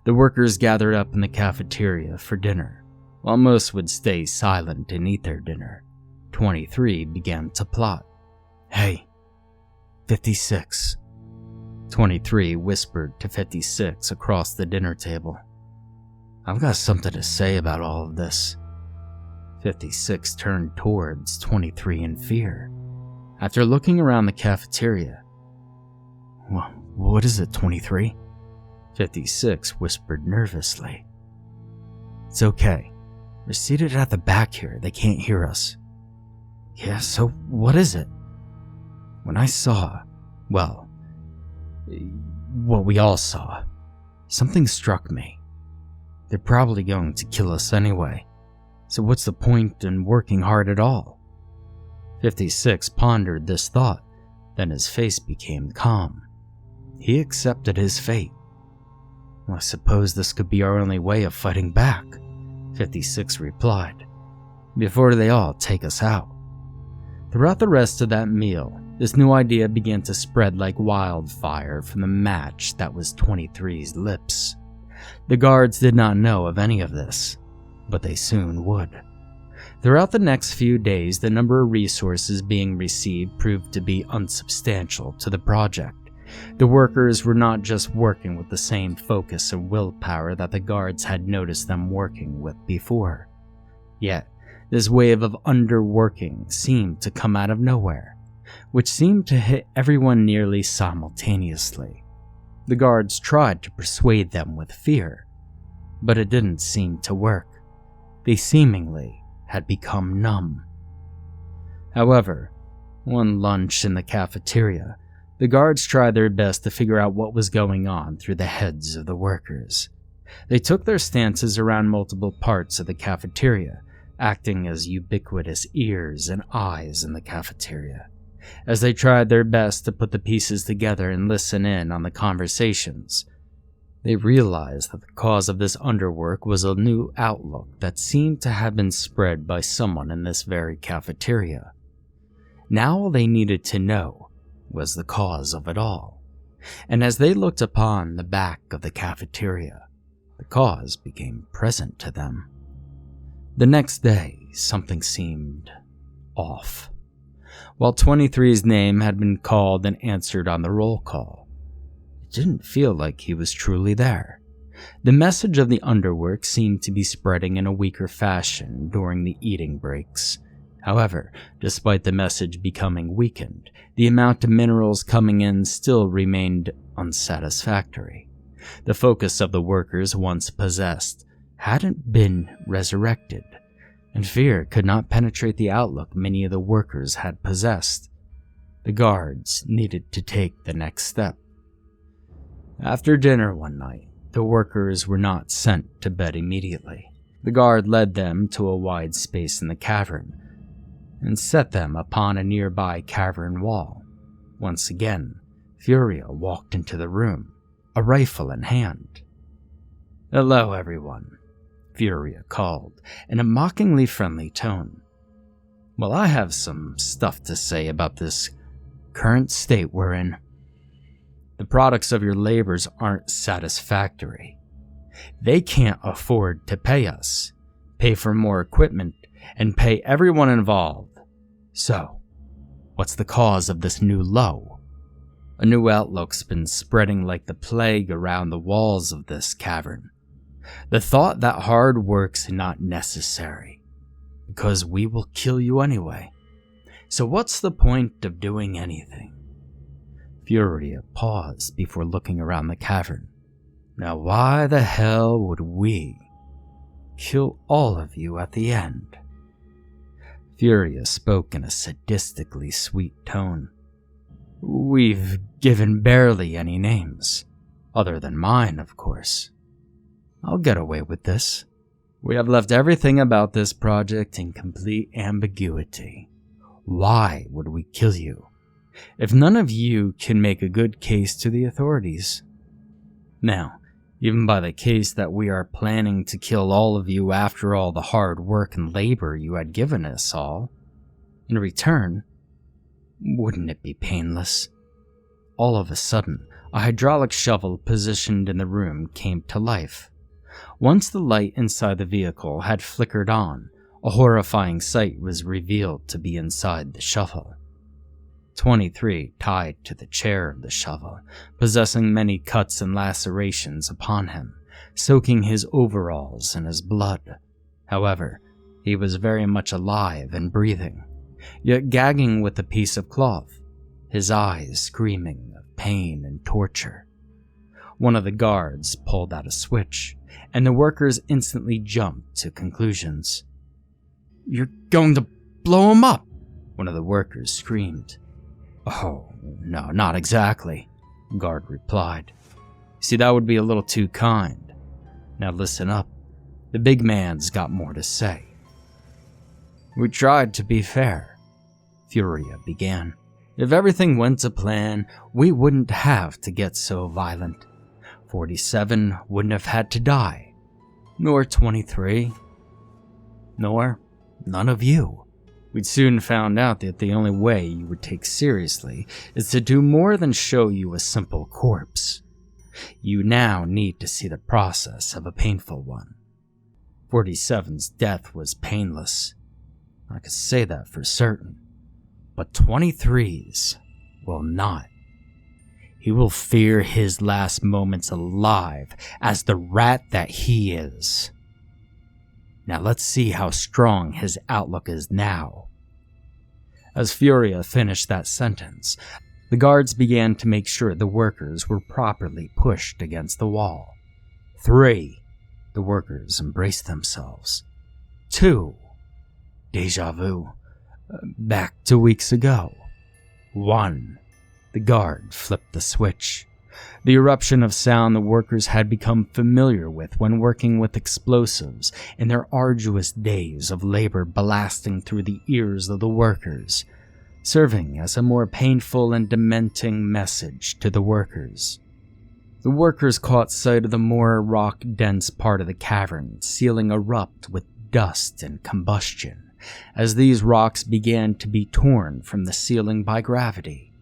the workers gathered up in the cafeteria for dinner. While most would stay silent and eat their dinner, 23 began to plot. "Hey, 56. 23 whispered to 56 across the dinner table. "I've got something to say about all of this." 56 turned towards 23 in fear. After looking around the cafeteria, "Well, what is it, 23? 56 whispered nervously. "It's okay. We're seated at the back here. They can't hear us." "Yeah, so what is it?" "When I saw, well, what we all saw, something struck me. They're probably going to kill us anyway, so what's the point in working hard at all?" 56 pondered this thought, then his face became calm. He accepted his fate. "Well, I suppose this could be our only way of fighting back," 56 replied, "before they all take us out." Throughout the rest of that meal, this new idea began to spread like wildfire from the match that was 23's lips. The guards did not know of any of this, but they soon would. Throughout the next few days, the number of resources being received proved to be unsubstantial to the project. The workers were not just working with the same focus and willpower that the guards had noticed them working with before. Yet, this wave of underworking seemed to come out of nowhere, which seemed to hit everyone nearly simultaneously. The guards tried to persuade them with fear, but it didn't seem to work. They seemingly had become numb. However, one lunch in the cafeteria, the guards tried their best to figure out what was going on through the heads of the workers. They took their stances around multiple parts of the cafeteria, acting as ubiquitous ears and eyes in the cafeteria. As they tried their best to put the pieces together and listen in on the conversations, they realized that the cause of this underwork was a new outlook that seemed to have been spread by someone in this very cafeteria. Now all they needed to know was the cause of it all. And as they looked upon the back of the cafeteria, the cause became present to them. The next day, something seemed off. While 23's name had been called and answered on the roll call, it didn't feel like he was truly there. The message of the underwork seemed to be spreading in a weaker fashion during the eating breaks. However, despite the message becoming weakened, the amount of minerals coming in still remained unsatisfactory. The focus of the workers once possessed hadn't been resurrected, and fear could not penetrate the outlook many of the workers had possessed. The guards needed to take the next step. After dinner one night, the workers were not sent to bed immediately. The guard led them to a wide space in the cavern and set them upon a nearby cavern wall. Once again, Furia walked into the room, a rifle in hand. "Hello, everyone," Furia called in a mockingly friendly tone. "Well, I have some stuff to say about this current state we're in. The products of your labors aren't satisfactory. They can't afford to pay us, pay for more equipment, and pay everyone involved. So, what's the cause of this new low? A new outlook's been spreading like the plague around the walls of this cavern. The thought that hard work's not necessary, because we will kill you anyway. So what's the point of doing anything?" Furia paused before looking around the cavern. "Now why the hell would we kill all of you at the end?" Furia spoke in a sadistically sweet tone. "We've given barely any names, other than mine, of course. I'll get away with this. We have left everything about this project in complete ambiguity. Why would we kill you, if none of you can make a good case to the authorities? Now, even by the case that we are planning to kill all of you after all the hard work and labor you had given us all, in return, wouldn't it be painless?" All of a sudden, a hydraulic shovel positioned in the room came to life. Once the light inside the vehicle had flickered on, a horrifying sight was revealed to be inside the shovel. 23 tied to the chair of the shovel, possessing many cuts and lacerations upon him, soaking his overalls in his blood. However, he was very much alive and breathing, yet gagging with a piece of cloth, his eyes screaming of pain and torture. One of the guards pulled out a switch, and the workers instantly jumped to conclusions. "You're going to blow him up!" one of the workers screamed. "Oh, no, not exactly," the guard replied. "See, that would be a little too kind. Now listen up. The big man's got more to say." "We tried to be fair," Furia began. "If everything went to plan, we wouldn't have to get so violent. 47 wouldn't have had to die, nor 23, nor none of you. We'd soon found out that the only way you would take seriously is to do more than show you a simple corpse. You now need to see the process of a painful one. 47's death was painless. I could say that for certain. But 23's will not. He will fear his last moments alive as the rat that he is. Now let's see how strong his outlook is now." As Furia finished that sentence, the guards began to make sure the workers were properly pushed against the wall. 3. The workers embraced themselves. 2. Deja vu. Back to weeks ago. 1. The guard flipped the switch. The eruption of sound the workers had become familiar with when working with explosives in their arduous days of labor blasting through the ears of the workers, serving as a more painful and dementing message to the workers. The workers caught sight of the more rock-dense part of the cavern ceiling erupt with dust and combustion, as these rocks began to be torn from the ceiling by gravity.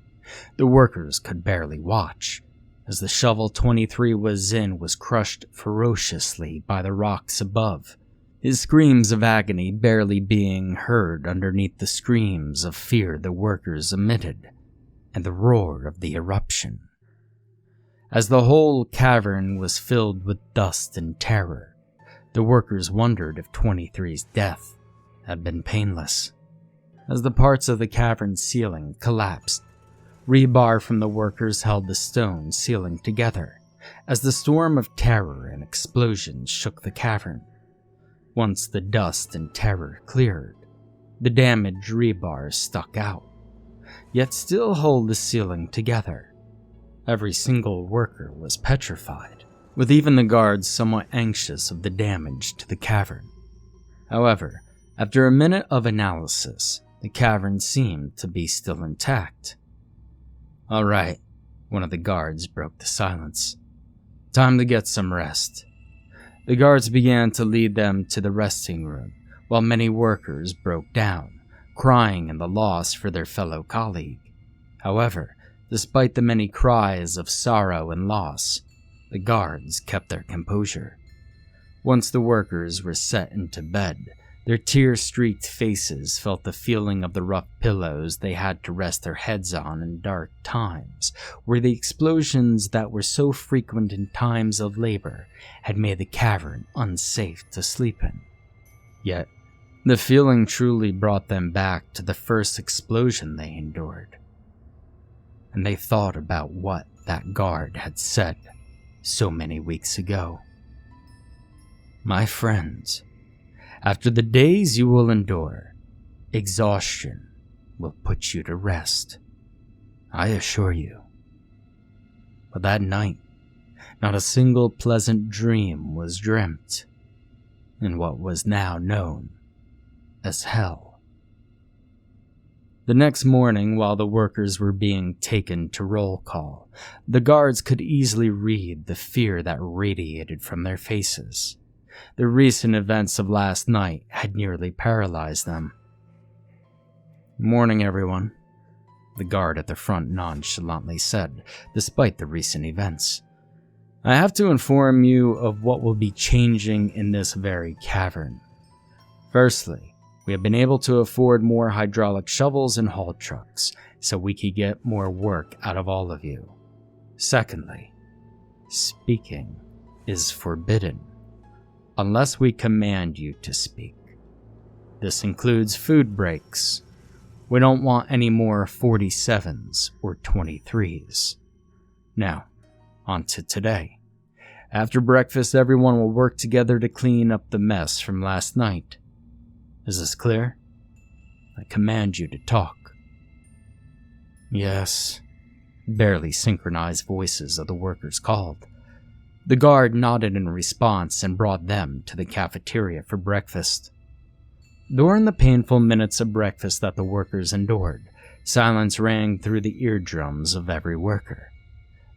The workers could barely watch, as the shovel 23 was in was crushed ferociously by the rocks above, his screams of agony barely being heard underneath the screams of fear the workers emitted, and the roar of the eruption. As the whole cavern was filled with dust and terror, the workers wondered if 23's death had been painless. As the parts of the cavern ceiling collapsed, rebar from the workers held the stone ceiling together as the storm of terror and explosions shook the cavern. Once the dust and terror cleared, the damaged rebar stuck out, yet still held the ceiling together. Every single worker was petrified, with even the guards somewhat anxious of the damage to the cavern. However, after a minute of analysis, the cavern seemed to be still intact. "All right," one of the guards broke the silence. "Time to get some rest." The guards began to lead them to the resting room, while many workers broke down, crying in the loss for their fellow colleague. However, despite the many cries of sorrow and loss, the guards kept their composure. Once the workers were set into bed, their tear-streaked faces felt the feeling of the rough pillows they had to rest their heads on in dark times, where the explosions that were so frequent in times of labor had made the cavern unsafe to sleep in. Yet, the feeling truly brought them back to the first explosion they endured. And they thought about what that guard had said so many weeks ago. "My friends, after the days you will endure, exhaustion will put you to rest. I assure you." But that night, not a single pleasant dream was dreamt in what was now known as hell. The next morning, while the workers were being taken to roll call, the guards could easily read the fear that radiated from their faces. The recent events of last night had nearly paralyzed them. "Morning, everyone," the guard at the front nonchalantly said, despite the recent events. "I have to inform you of what will be changing in this very cavern. Firstly, we have been able to afford more hydraulic shovels and haul trucks, so we could get more work out of all of you. Secondly, speaking is forbidden, unless we command you to speak. This includes food breaks. We don't want any more 47s or 23s. Now, on to today. After breakfast, everyone will work together to clean up the mess from last night. Is this clear? I command you to talk." "Yes," barely synchronized voices of the workers called. The guard nodded in response and brought them to the cafeteria for breakfast. During the painful minutes of breakfast that the workers endured, silence rang through the eardrums of every worker.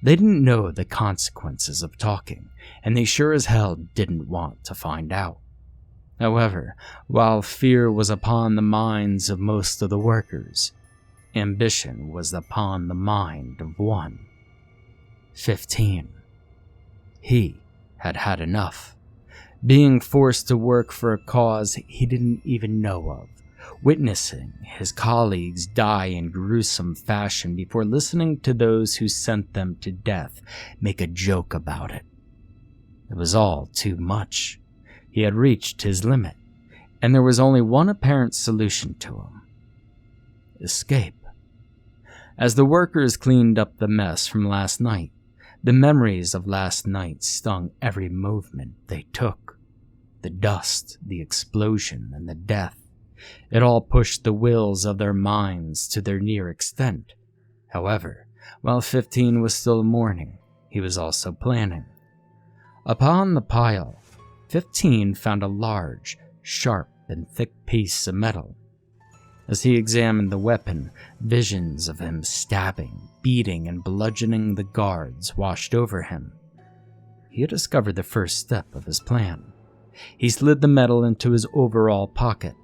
They didn't know the consequences of talking, and they sure as hell didn't want to find out. However, while fear was upon the minds of most of the workers, ambition was upon the mind of one. 15. He had had enough. Being forced to work for a cause he didn't even know of, witnessing his colleagues die in gruesome fashion before listening to those who sent them to death make a joke about it. It was all too much. He had reached his limit, and there was only one apparent solution to him: escape. As the workers cleaned up the mess from last night, the memories of last night stung every movement they took. The dust, the explosion, and the death. It all pushed the wills of their minds to their near extent. However, while 15 was still mourning, he was also planning. Upon the pile, 15 found a large, sharp, and thick piece of metal. As he examined the weapon, visions of him stabbing, beating, and bludgeoning the guards washed over him. He had discovered the first step of his plan. He slid the metal into his overall pocket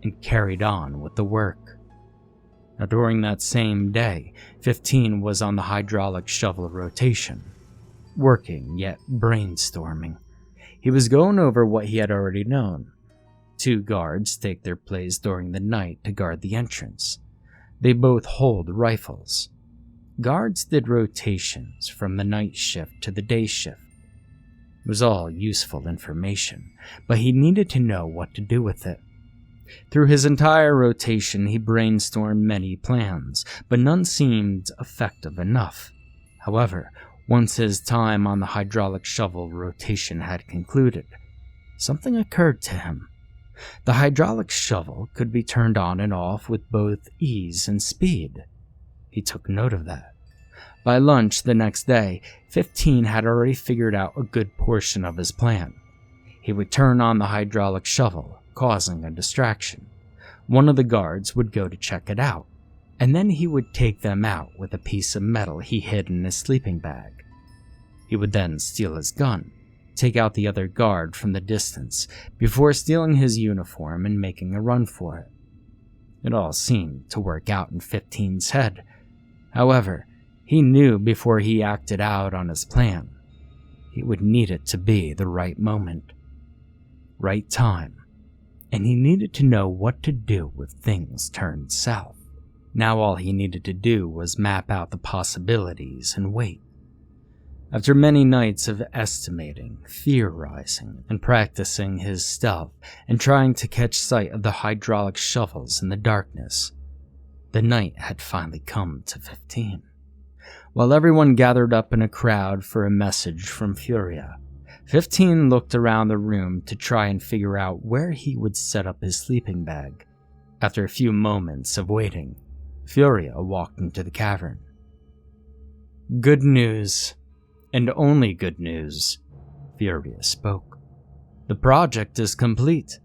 and carried on with the work. Now, during that same day, 15 was on the hydraulic shovel rotation, working yet brainstorming. He was going over what he had already known. 2 guards take their place during the night to guard the entrance. They both hold rifles. Guards did rotations from the night shift to the day shift. It was all useful information, but he needed to know what to do with it. Through his entire rotation, he brainstormed many plans, but none seemed effective enough. However, once his time on the hydraulic shovel rotation had concluded, something occurred to him. The hydraulic shovel could be turned on and off with both ease and speed. He took note of that. By lunch the next day, 15 had already figured out a good portion of his plan. He would turn on the hydraulic shovel, causing a distraction. One of the guards would go to check it out, and then he would take them out with a piece of metal he hid in his sleeping bag. He would then steal his gun, take out the other guard from the distance, before stealing his uniform and making a run for it. It all seemed to work out in 15's head. However, he knew before he acted out on his plan, he would need it to be the right moment, right time, and he needed to know what to do if things turned south. Now all he needed to do was map out the possibilities and wait. After many nights of estimating, theorizing, and practicing his stealth and trying to catch sight of the hydraulic shovels in the darkness, the night had finally come to 15. While everyone gathered up in a crowd for a message from Furia, 15 looked around the room to try and figure out where he would set up his sleeping bag. After a few moments of waiting, Furia walked into the cavern. "Good news, and only good news," Furia spoke. "The project is complete.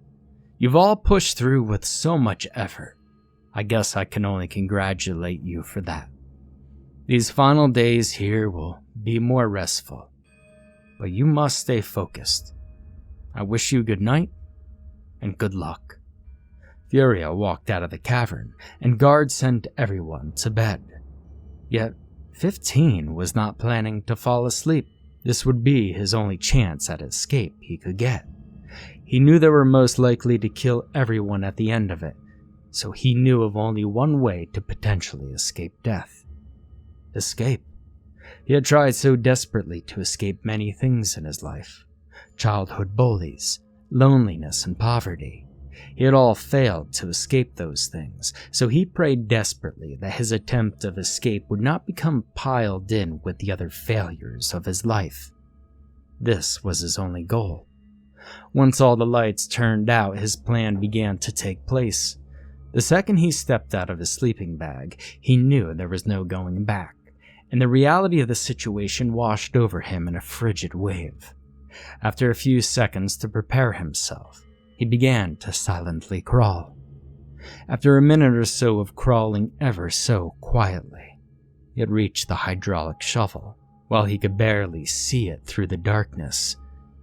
You've all pushed through with so much effort. I guess I can only congratulate you for that. These final days here will be more restful, but you must stay focused. I wish you good night and good luck." Furia walked out of the cavern, and guards sent everyone to bed. Yet 15 was not planning to fall asleep. This would be his only chance at escape he could get. He knew they were most likely to kill everyone at the end of it, so he knew of only one way to potentially escape death. Escape. He had tried so desperately to escape many things in his life. Childhood bullies, loneliness, and poverty. He had all failed to escape those things, so he prayed desperately that his attempt of escape would not become piled in with the other failures of his life. This was his only goal. Once all the lights turned out, his plan began to take place. The second he stepped out of his sleeping bag, he knew there was no going back, and the reality of the situation washed over him in a frigid wave. After a few seconds to prepare himself, he began to silently crawl. After a minute or so of crawling ever so quietly, he had reached the hydraulic shovel. While he could barely see it through the darkness,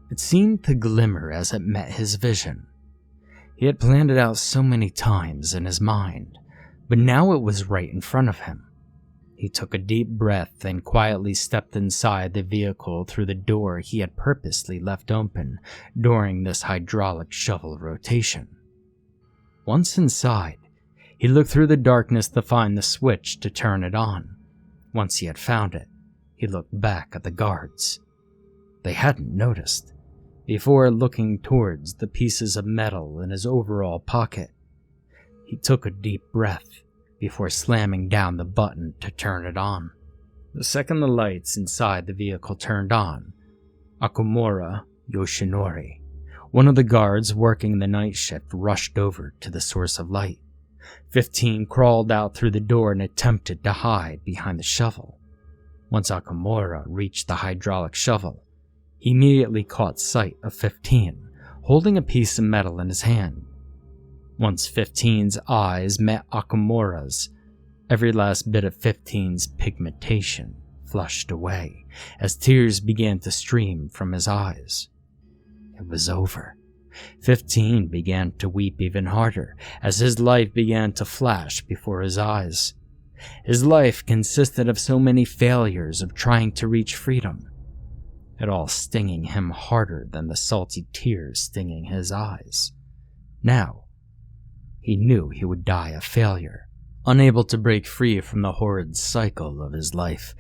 it seemed to glimmer as it met his vision. He had planned it out so many times in his mind, but now it was right in front of him. He took a deep breath and quietly stepped inside the vehicle through the door he had purposely left open during this hydraulic shovel rotation. Once inside, he looked through the darkness to find the switch to turn it on. Once he had found it, he looked back at the guards. They hadn't noticed, before looking towards the pieces of metal in his overall pocket. He took a deep breath before slamming down the button to turn it on. The second the lights inside the vehicle turned on, Okumura Yoshinori, one of the guards working the night shift, rushed over to the source of light. 15 crawled out through the door and attempted to hide behind the shovel. Once Okumura reached the hydraulic shovel, he immediately caught sight of 15, holding a piece of metal in his hand. Once 15's eyes met Okumura's, every last bit of 15's pigmentation flushed away as tears began to stream from his eyes. It was over. 15 began to weep even harder as his life began to flash before his eyes. His life consisted of so many failures of trying to reach freedom, it all stinging him harder than the salty tears stinging his eyes. Now, he knew he would die a failure, unable to break free from the horrid cycle of his life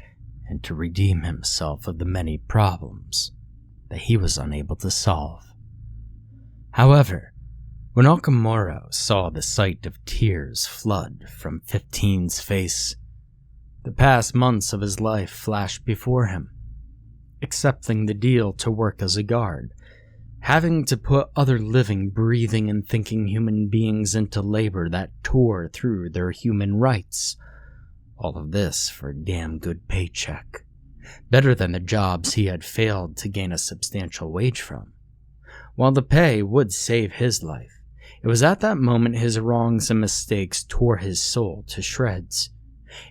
and to redeem himself of the many problems that he was unable to solve. However, when Okumura saw the sight of tears flood from 15's face, the past months of his life flashed before him. Accepting the deal to work as a guard, having to put other living, breathing, and thinking human beings into labor that tore through their human rights, All of this for a damn good paycheck. Better than the jobs he had failed to gain a substantial wage from. While the pay would save his life, it was at that moment his wrongs and mistakes tore his soul to shreds.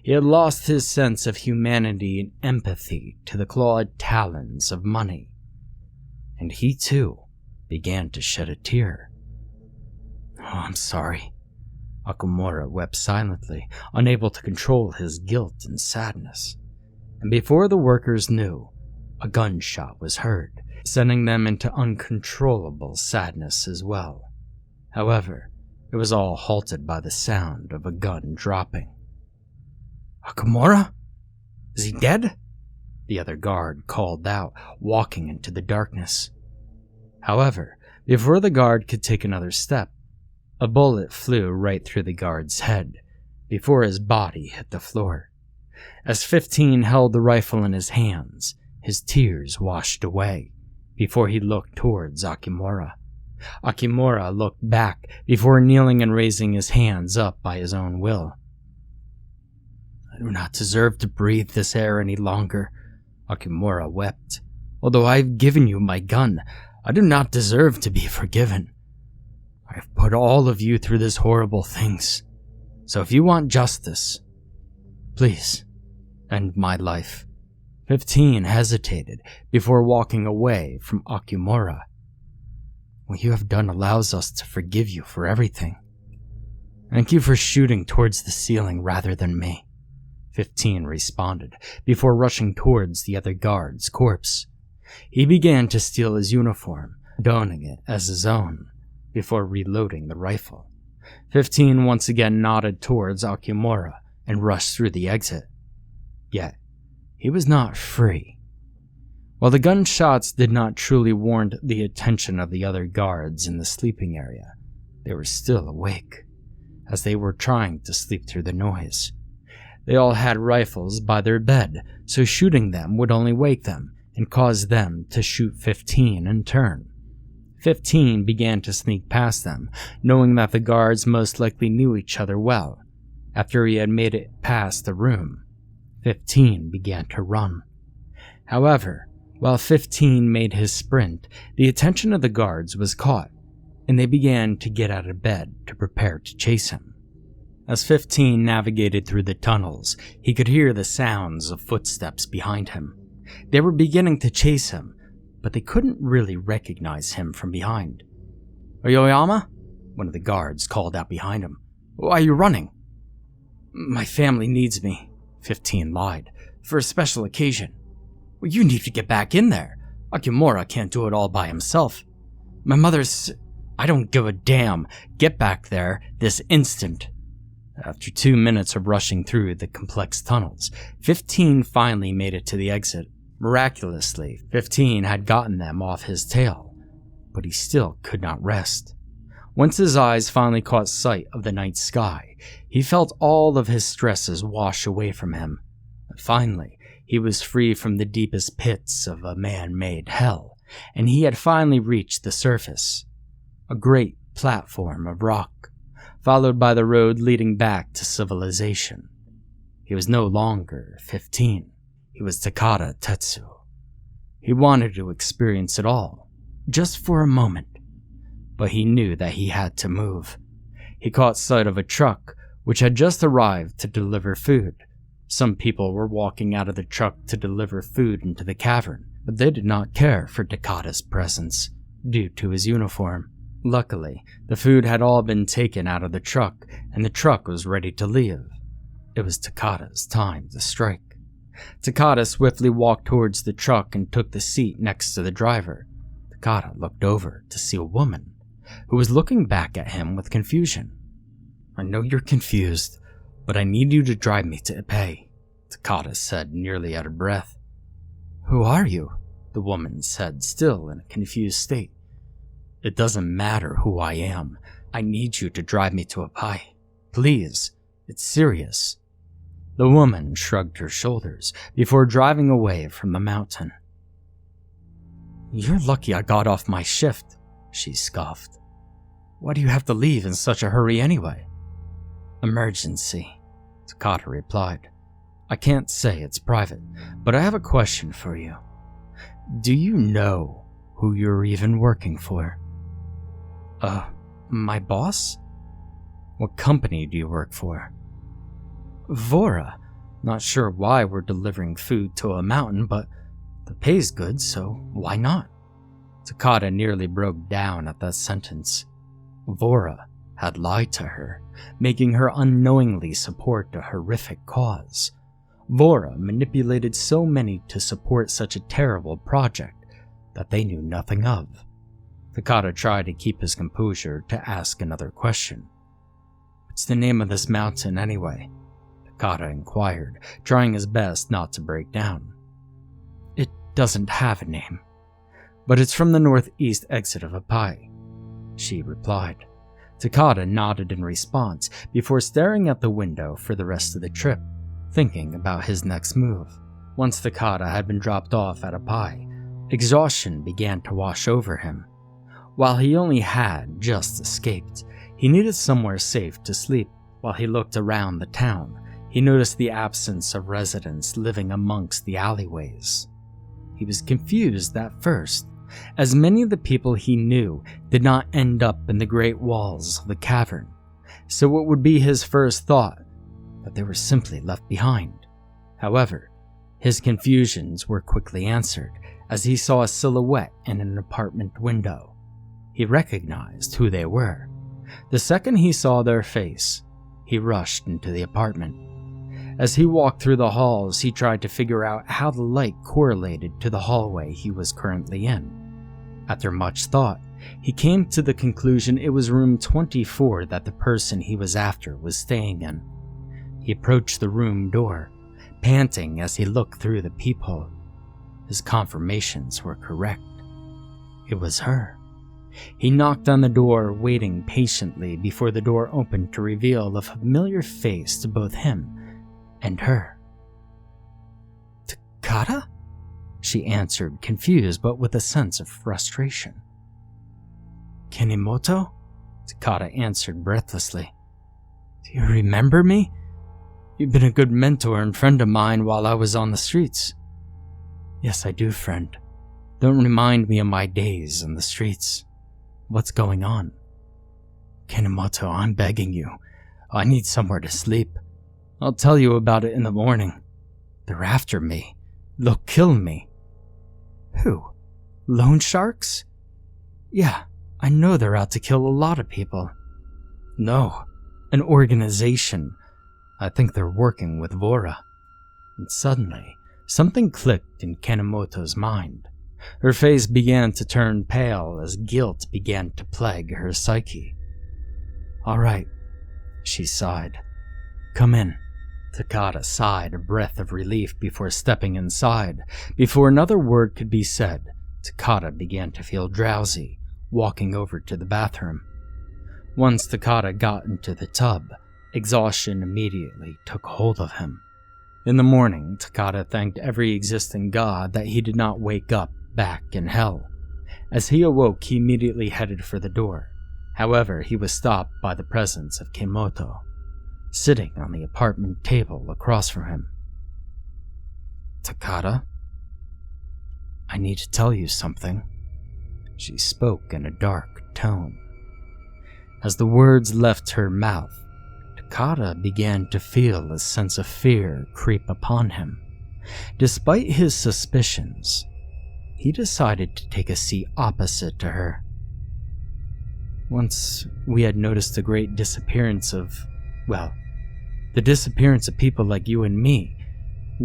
He had lost his sense of humanity and empathy to the clawed talons of money. And he, too, began to shed a tear. "Oh, I'm sorry." Okumura wept silently, unable to control his guilt and sadness. And before the workers knew, a gunshot was heard, sending them into uncontrollable sadness as well. However, it was all halted by the sound of a gun dropping. "Okumura? Is he dead?" the other guard called out, walking into the darkness. However, before the guard could take another step, a bullet flew right through the guard's head, before his body hit the floor. As 15 held the rifle in his hands, his tears washed away, before he looked towards Okumura. Okumura looked back, before kneeling and raising his hands up by his own will. "I do not deserve to breathe this air any longer," Okumura wept. "Although I have given you my gun, I do not deserve to be forgiven. I have put all of you through these horrible things. So if you want justice, please, end my life." 15 hesitated before walking away from Okumura. "What you have done allows us to forgive you for everything. Thank you for shooting towards the ceiling rather than me," 15 responded, before rushing towards the other guard's corpse. He began to steal his uniform, donning it as his own, before reloading the rifle. 15 once again nodded towards Okumura and rushed through the exit. Yet, he was not free. While the gunshots did not truly warrant the attention of the other guards in the sleeping area, they were still awake, as they were trying to sleep through the noise. They all had rifles by their bed, so shooting them would only wake them and cause them to shoot 15 in turn. 15 began to sneak past them, knowing that the guards most likely knew each other well. After he had made it past the room, 15 began to run. However, while 15 made his sprint, the attention of the guards was caught, and they began to get out of bed to prepare to chase him. As 15 navigated through the tunnels, he could hear the sounds of footsteps behind him. They were beginning to chase him, but they couldn't really recognize him from behind. "Aoyama?" one of the guards called out behind him. "Why are you running?" "My family needs me," 15 lied, "for a special occasion." "Well, you need to get back in there. Okumura can't do it all by himself. My mother's... I don't give a damn. Get back there this instant." After 2 minutes of rushing through the complex tunnels, 15 finally made it to the exit. Miraculously, 15 had gotten them off his tail, but he still could not rest. Once his eyes finally caught sight of the night sky, he felt all of his stresses wash away from him. Finally, he was free from the deepest pits of a man-made hell, and he had finally reached the surface. A great platform of rock, followed by the road leading back to civilization. He was no longer 15. He was Takata Tetsu. He wanted to experience it all, just for a moment. But he knew that he had to move. He caught sight of a truck, which had just arrived to deliver food. Some people were walking out of the truck to deliver food into the cavern, but they did not care for Takata's presence, due to his uniform. Luckily, the food had all been taken out of the truck, and the truck was ready to leave. It was Takata's time to strike. Takata swiftly walked towards the truck and took the seat next to the driver. Takata looked over to see a woman, who was looking back at him with confusion. "I know you're confused, but I need you to drive me to Ippei," Takata said, nearly out of breath. "Who are you?" the woman said, still in a confused state. "It doesn't matter who I am. I need you to drive me to Ippei. Please, it's serious." The woman shrugged her shoulders before driving away from the mountain. "You're lucky I got off my shift," she scoffed. "Why do you have to leave in such a hurry anyway?" "Emergency," Takata replied. I can't say it's private, but I have a question for you. Do you know who you're even working for? My boss? What company do you work for? Vora. Not sure why we're delivering food to a mountain, but the pay's good, so why not? Takata nearly broke down at that sentence. Vora had lied to her, making her unknowingly support a horrific cause. Vora manipulated so many to support such a terrible project that they knew nothing of. Takata tried to keep his composure to ask another question. What's the name of this mountain anyway? Takata inquired, trying his best not to break down. It doesn't have a name, but it's from the northeast exit of Apai, she replied. Takata nodded in response before staring at the window for the rest of the trip, thinking about his next move. Once Takata had been dropped off at Apai, exhaustion began to wash over him. While he only had just escaped, he needed somewhere safe to sleep. While he looked around the town, he noticed the absence of residents living amongst the alleyways. He was confused at first, as many of the people he knew did not end up in the great walls of the cavern, so it would be his first thought that they were simply left behind. However, his confusions were quickly answered as he saw a silhouette in an apartment window. He recognized who they were. The second he saw their face, he rushed into the apartment. As he walked through the halls, he tried to figure out how the light correlated to the hallway he was currently in. After much thought, he came to the conclusion it was room 24 that the person he was after was staying in. He approached the room door, panting as he looked through the peephole. His confirmations were correct. It was her. He knocked on the door, waiting patiently before the door opened to reveal a familiar face to both him and her. Takata? She answered, confused but with a sense of frustration. Kenimoto? Takata answered breathlessly. Do you remember me? You've been a good mentor and friend of mine while I was on the streets. Yes, I do, friend. Don't remind me of my days in the streets. What's going on? Kenimoto, I'm begging you. I need somewhere to sleep. I'll tell you about it in the morning. They're after me. They'll kill me. Who? Loan sharks? Yeah, I know they're out to kill a lot of people. No, an organization. I think they're working with Vora. And suddenly, something clicked in Kenimoto's mind. Her face began to turn pale as guilt began to plague her psyche. All right, she sighed. Come in. Takata sighed a breath of relief before stepping inside. Before another word could be said, Takata began to feel drowsy, walking over to the bathroom. Once Takata got into the tub, exhaustion immediately took hold of him. In the morning, Takata thanked every existing god that he did not wake up back in hell. As he awoke, he immediately headed for the door. However, he was stopped by the presence of Kenimoto, sitting on the apartment table across from him. Takata? I need to tell you something. She spoke in a dark tone. As the words left her mouth, Takata began to feel a sense of fear creep upon him. Despite his suspicions, he decided to take a seat opposite to her. Once we had noticed the great disappearance of, the disappearance of people like you and me.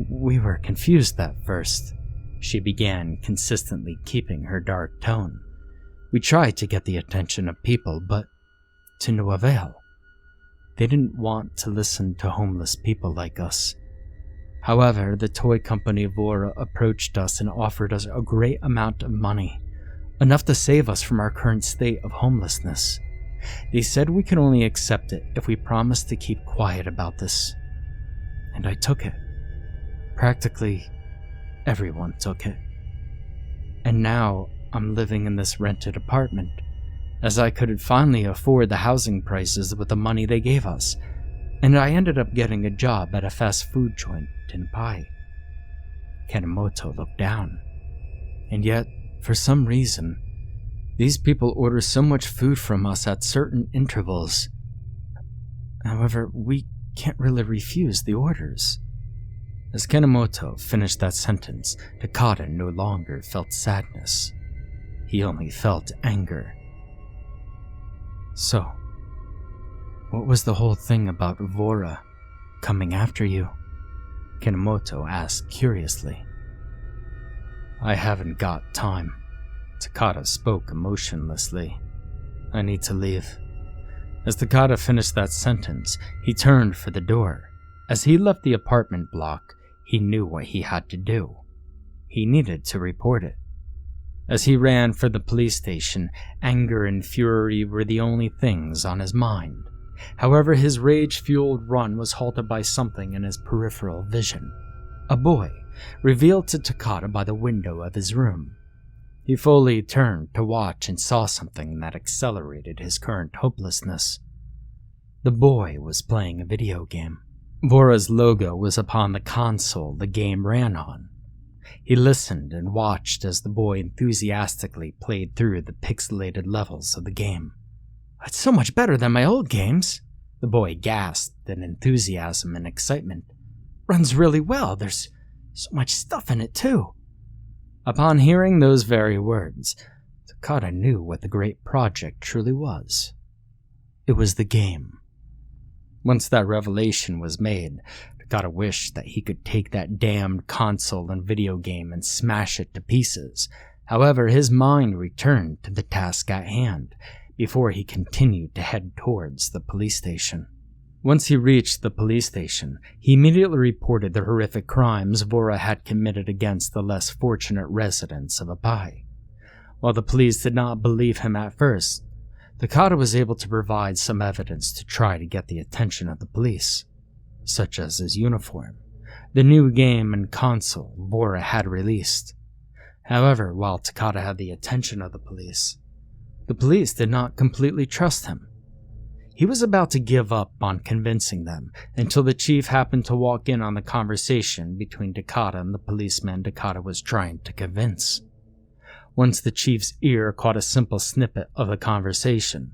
We were confused at first. She began, consistently keeping her dark tone. We tried to get the attention of people, but to no avail. They didn't want to listen to homeless people like us. However, the toy company Vora approached us and offered us a great amount of money, enough to save us from our current state of homelessness. They said we could only accept it if we promised to keep quiet about this. And I took it. Practically everyone took it. And now I'm living in this rented apartment, as I could finally afford the housing prices with the money they gave us. and I ended up getting a job at a fast food joint in Pai. Kanemoto looked down. And yet, for some reason, these people order so much food from us at certain intervals. However, we can't really refuse the orders. As Kanemoto finished that sentence, Takata no longer felt sadness. He only felt anger. So, what was the whole thing about Vora coming after you? Kanemoto asked curiously. I haven't got time. Takata spoke emotionlessly. I need to leave. As Takata finished that sentence, he turned for the door. As he left the apartment block, he knew what he had to do. He needed to report it. As he ran for the police station, anger and fury were the only things on his mind. However, his rage-fueled run was halted by something in his peripheral vision. A boy, revealed to Takata by the window of his room. He fully turned to watch and saw something that accelerated his current hopelessness. The boy was playing a video game. Vora's logo was upon the console the game ran on. He listened and watched as the boy enthusiastically played through the pixelated levels of the game. It's so much better than my old games, the boy gasped in enthusiasm and excitement. Runs really well, there's so much stuff in it too. Upon hearing those very words, Takata knew what the great project truly was. It was the game. Once that revelation was made, Takata wished that he could take that damned console and video game and smash it to pieces. However, his mind returned to the task at hand before he continued to head towards the police station. Once he reached the police station, he immediately reported the horrific crimes Vora had committed against the less fortunate residents of Apai. While the police did not believe him at first, Takata was able to provide some evidence to try to get the attention of the police, such as his uniform, the new game and console Vora had released. However, while Takata had the attention of the police did not completely trust him. He was about to give up on convincing them until the chief happened to walk in on the conversation between Takata and the policeman Takata was trying to convince. Once the chief's ear caught a simple snippet of the conversation,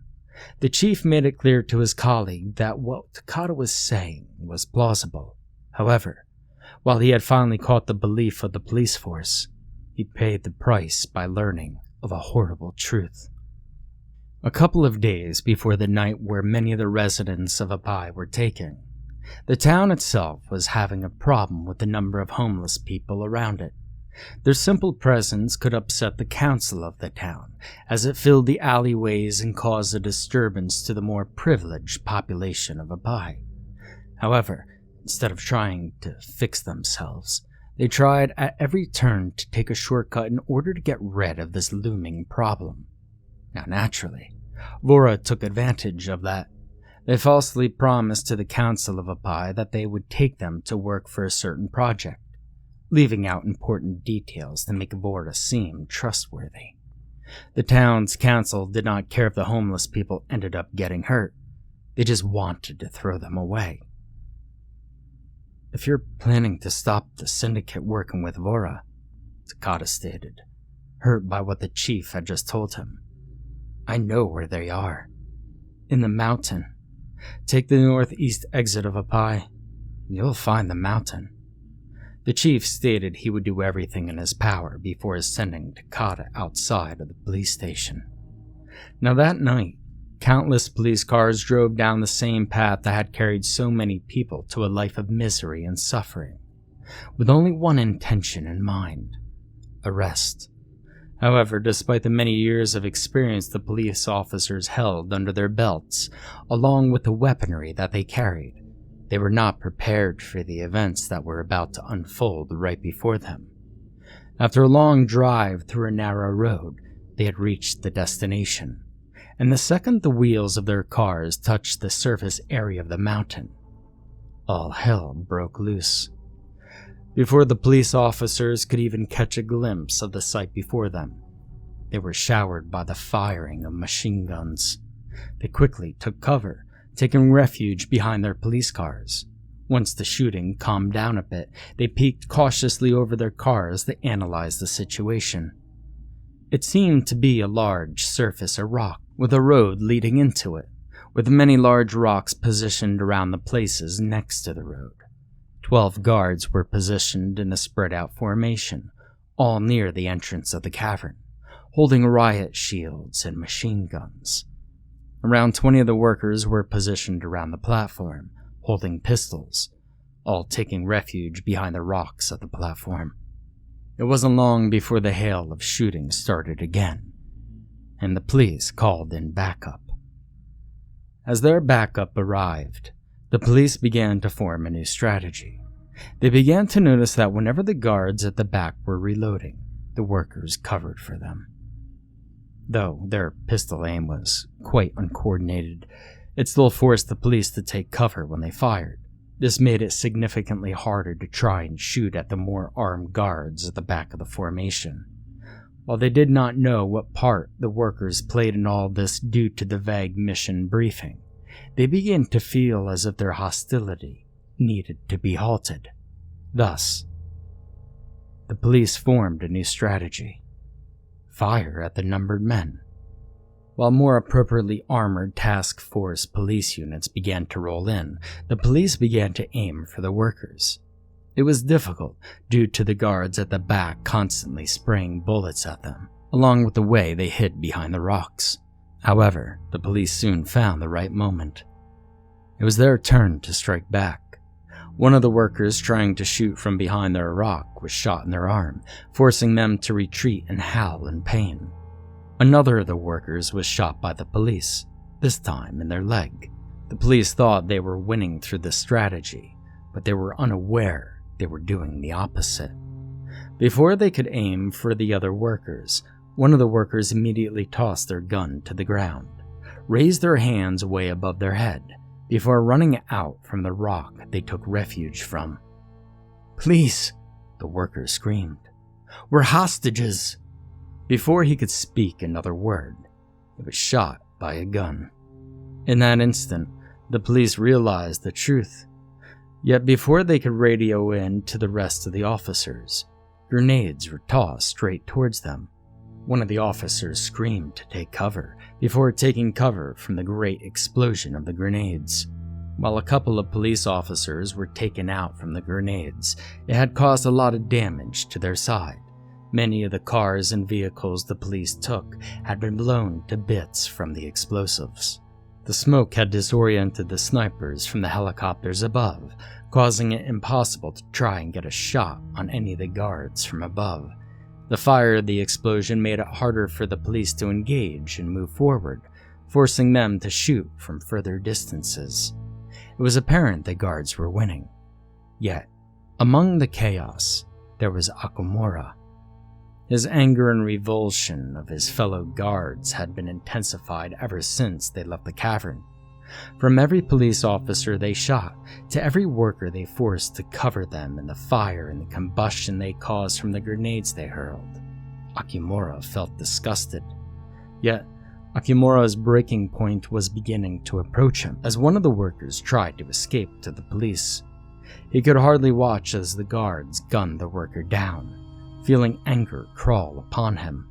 the chief made it clear to his colleague that what Takata was saying was plausible. However, while he had finally caught the belief of the police force, he paid the price by learning of a horrible truth. A couple of days before the night where many of the residents of Apai were taken, the town itself was having a problem with the number of homeless people around it. Their simple presence could upset the council of the town, as it filled the alleyways and caused a disturbance to the more privileged population of Apai. However, instead of trying to fix themselves, they tried at every turn to take a shortcut in order to get rid of this looming problem. Now naturally, Vora took advantage of that. They falsely promised to the council of Apai that they would take them to work for a certain project, leaving out important details to make Vora seem trustworthy. The town's council did not care if the homeless people ended up getting hurt. They just wanted to throw them away. If you're planning to stop the syndicate working with Vora, Takata stated, hurt by what the chief had just told him, I know where they are. In the mountain. Take the northeast exit of Apai. You'll find the mountain. The chief stated he would do everything in his power before sending Takata outside of the police station. Now that night, countless police cars drove down the same path that had carried so many people to a life of misery and suffering, with only one intention in mind: arrest. However, despite the many years of experience the police officers held under their belts, along with the weaponry that they carried, they were not prepared for the events that were about to unfold right before them. After a long drive through a narrow road, they had reached the destination, and the second the wheels of their cars touched the surface area of the mountain, all hell broke loose. Before the police officers could even catch a glimpse of the sight before them, they were showered by the firing of machine guns. They quickly took cover, taking refuge behind their police cars. Once the shooting calmed down a bit, they peeked cautiously over their cars to analyze the situation. It seemed to be a large surface of rock, with a road leading into it, with many large rocks positioned around the places next to the road. 12 guards were positioned in a spread-out formation, all near the entrance of the cavern, holding riot shields and machine guns. Around 20 of the workers were positioned around the platform, holding pistols, all taking refuge behind the rocks of the platform. It wasn't long before the hail of shooting started again, and the police called in backup. As their backup arrived, the police began to form a new strategy. They began to notice that whenever the guards at the back were reloading, the workers covered for them. Though their pistol aim was quite uncoordinated, it still forced the police to take cover when they fired. This made it significantly harder to try and shoot at the more armed guards at the back of the formation. While they did not know what part the workers played in all this due to the vague mission briefing, they began to feel as if their hostility needed to be halted. Thus, the police formed a new strategy: fire at the numbered men. While more appropriately armored task force police units began to roll in, the police began to aim for the workers. It was difficult due to the guards at the back constantly spraying bullets at them, along with the way they hid behind the rocks. However, the police soon found the right moment. It was their turn to strike back. One of the workers trying to shoot from behind their rock was shot in their arm, forcing them to retreat and howl in pain. Another of the workers was shot by the police, this time in their leg. The police thought they were winning through this strategy, but they were unaware they were doing the opposite. Before they could aim for the other workers, one of the workers immediately tossed their gun to the ground, raised their hands way above their head, before running out from the rock they took refuge from. "Please," the worker screamed. "We're hostages." Before he could speak another word, he was shot by a gun. In that instant, the police realized the truth. Yet before they could radio in to the rest of the officers, grenades were tossed straight towards them. One of the officers screamed to take cover, before taking cover from the great explosion of the grenades. While a couple of police officers were taken out from the grenades, it had caused a lot of damage to their side. Many of the cars and vehicles the police took had been blown to bits from the explosives. The smoke had disoriented the snipers from the helicopters above, causing it impossible to try and get a shot on any of the guards from above. The fire of the explosion made it harder for the police to engage and move forward, forcing them to shoot from further distances. It was apparent the guards were winning. Yet, among the chaos, there was Okumura. His anger and revulsion of his fellow guards had been intensified ever since they left the cavern. From every police officer they shot, to every worker they forced to cover them in the fire and the combustion they caused from the grenades they hurled, Okumura felt disgusted. Yet, Okumura's breaking point was beginning to approach him as one of the workers tried to escape to the police. He could hardly watch as the guards gunned the worker down, feeling anger crawl upon him.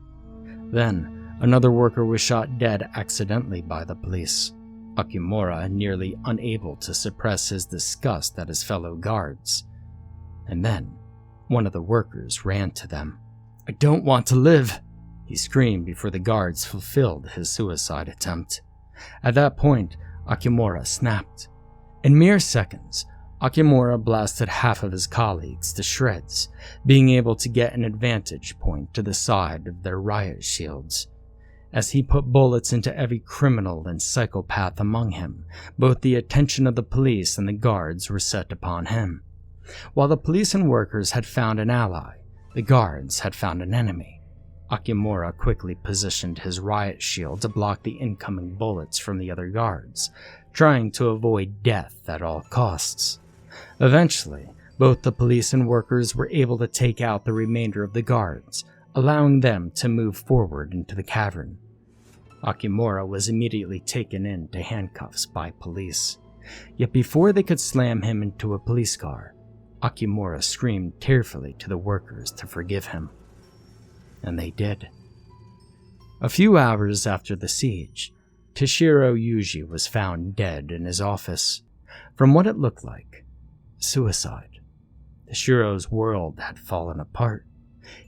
Then, another worker was shot dead accidentally by the police. Okumura nearly unable to suppress his disgust at his fellow guards. And then, one of the workers ran to them. "I don't want to live," he screamed before the guards fulfilled his suicide attempt. At that point, Okumura snapped. In mere seconds, Okumura blasted half of his colleagues to shreds, being able to get an advantage point to the side of their riot shields. As he put bullets into every criminal and psychopath among him, both the attention of the police and the guards were set upon him. While the police and workers had found an ally, the guards had found an enemy. Okumura quickly positioned his riot shield to block the incoming bullets from the other guards, trying to avoid death at all costs. Eventually, both the police and workers were able to take out the remainder of the guards, allowing them to move forward into the cavern. Akimura was immediately taken into handcuffs by police. Yet before they could slam him into a police car, Akimura screamed tearfully to the workers to forgive him. And they did. A few hours after the siege, Toshiro Yuji was found dead in his office. From what it looked like, suicide. Toshiro's world had fallen apart.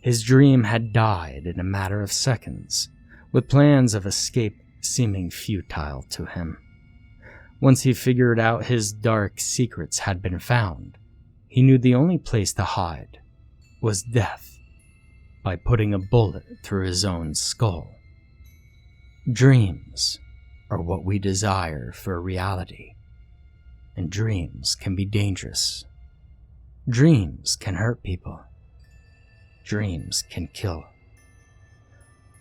His dream had died in a matter of seconds, with plans of escape seeming futile to him. Once he figured out his dark secrets had been found, he knew the only place to hide was death, by putting a bullet through his own skull. Dreams are what we desire for reality, and dreams can be dangerous. Dreams can hurt people. Dreams can kill.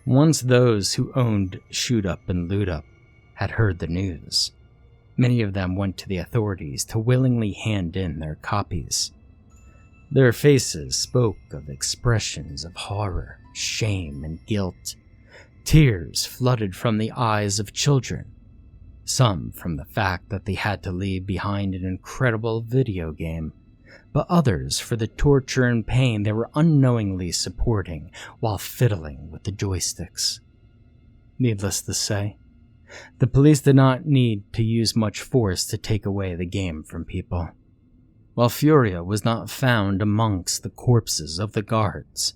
Once those who owned Sh00t and Loot-Up had heard the news, many of them went to the authorities to willingly hand in their copies. Their faces spoke of expressions of horror, shame, and guilt. Tears flooded from the eyes of children, some from the fact that they had to leave behind an incredible video game, but others for the torture and pain they were unknowingly supporting while fiddling with the joysticks. Needless to say, the police did not need to use much force to take away the game from people. While Furia was not found amongst the corpses of the guards,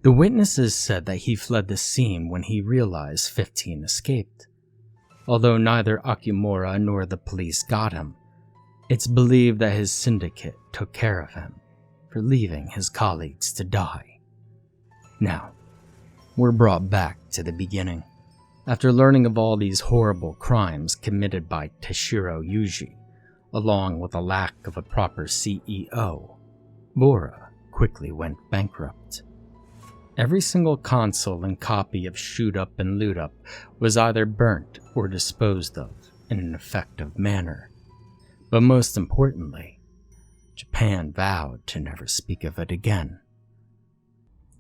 the witnesses said that he fled the scene when he realized 15 escaped. Although neither Akimura nor the police got him, it's believed that his syndicate took care of him for leaving his colleagues to die. Now, we're brought back to the beginning. After learning of all these horrible crimes committed by Toshiro Yuji, along with a lack of a proper CEO, Bora quickly went bankrupt. Every single console and copy of Sh00t and Loot-Up was either burnt or disposed of in an effective manner. But most importantly, Japan vowed to never speak of it again.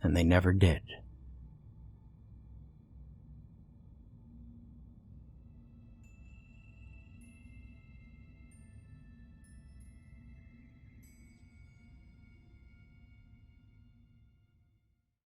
And they never did.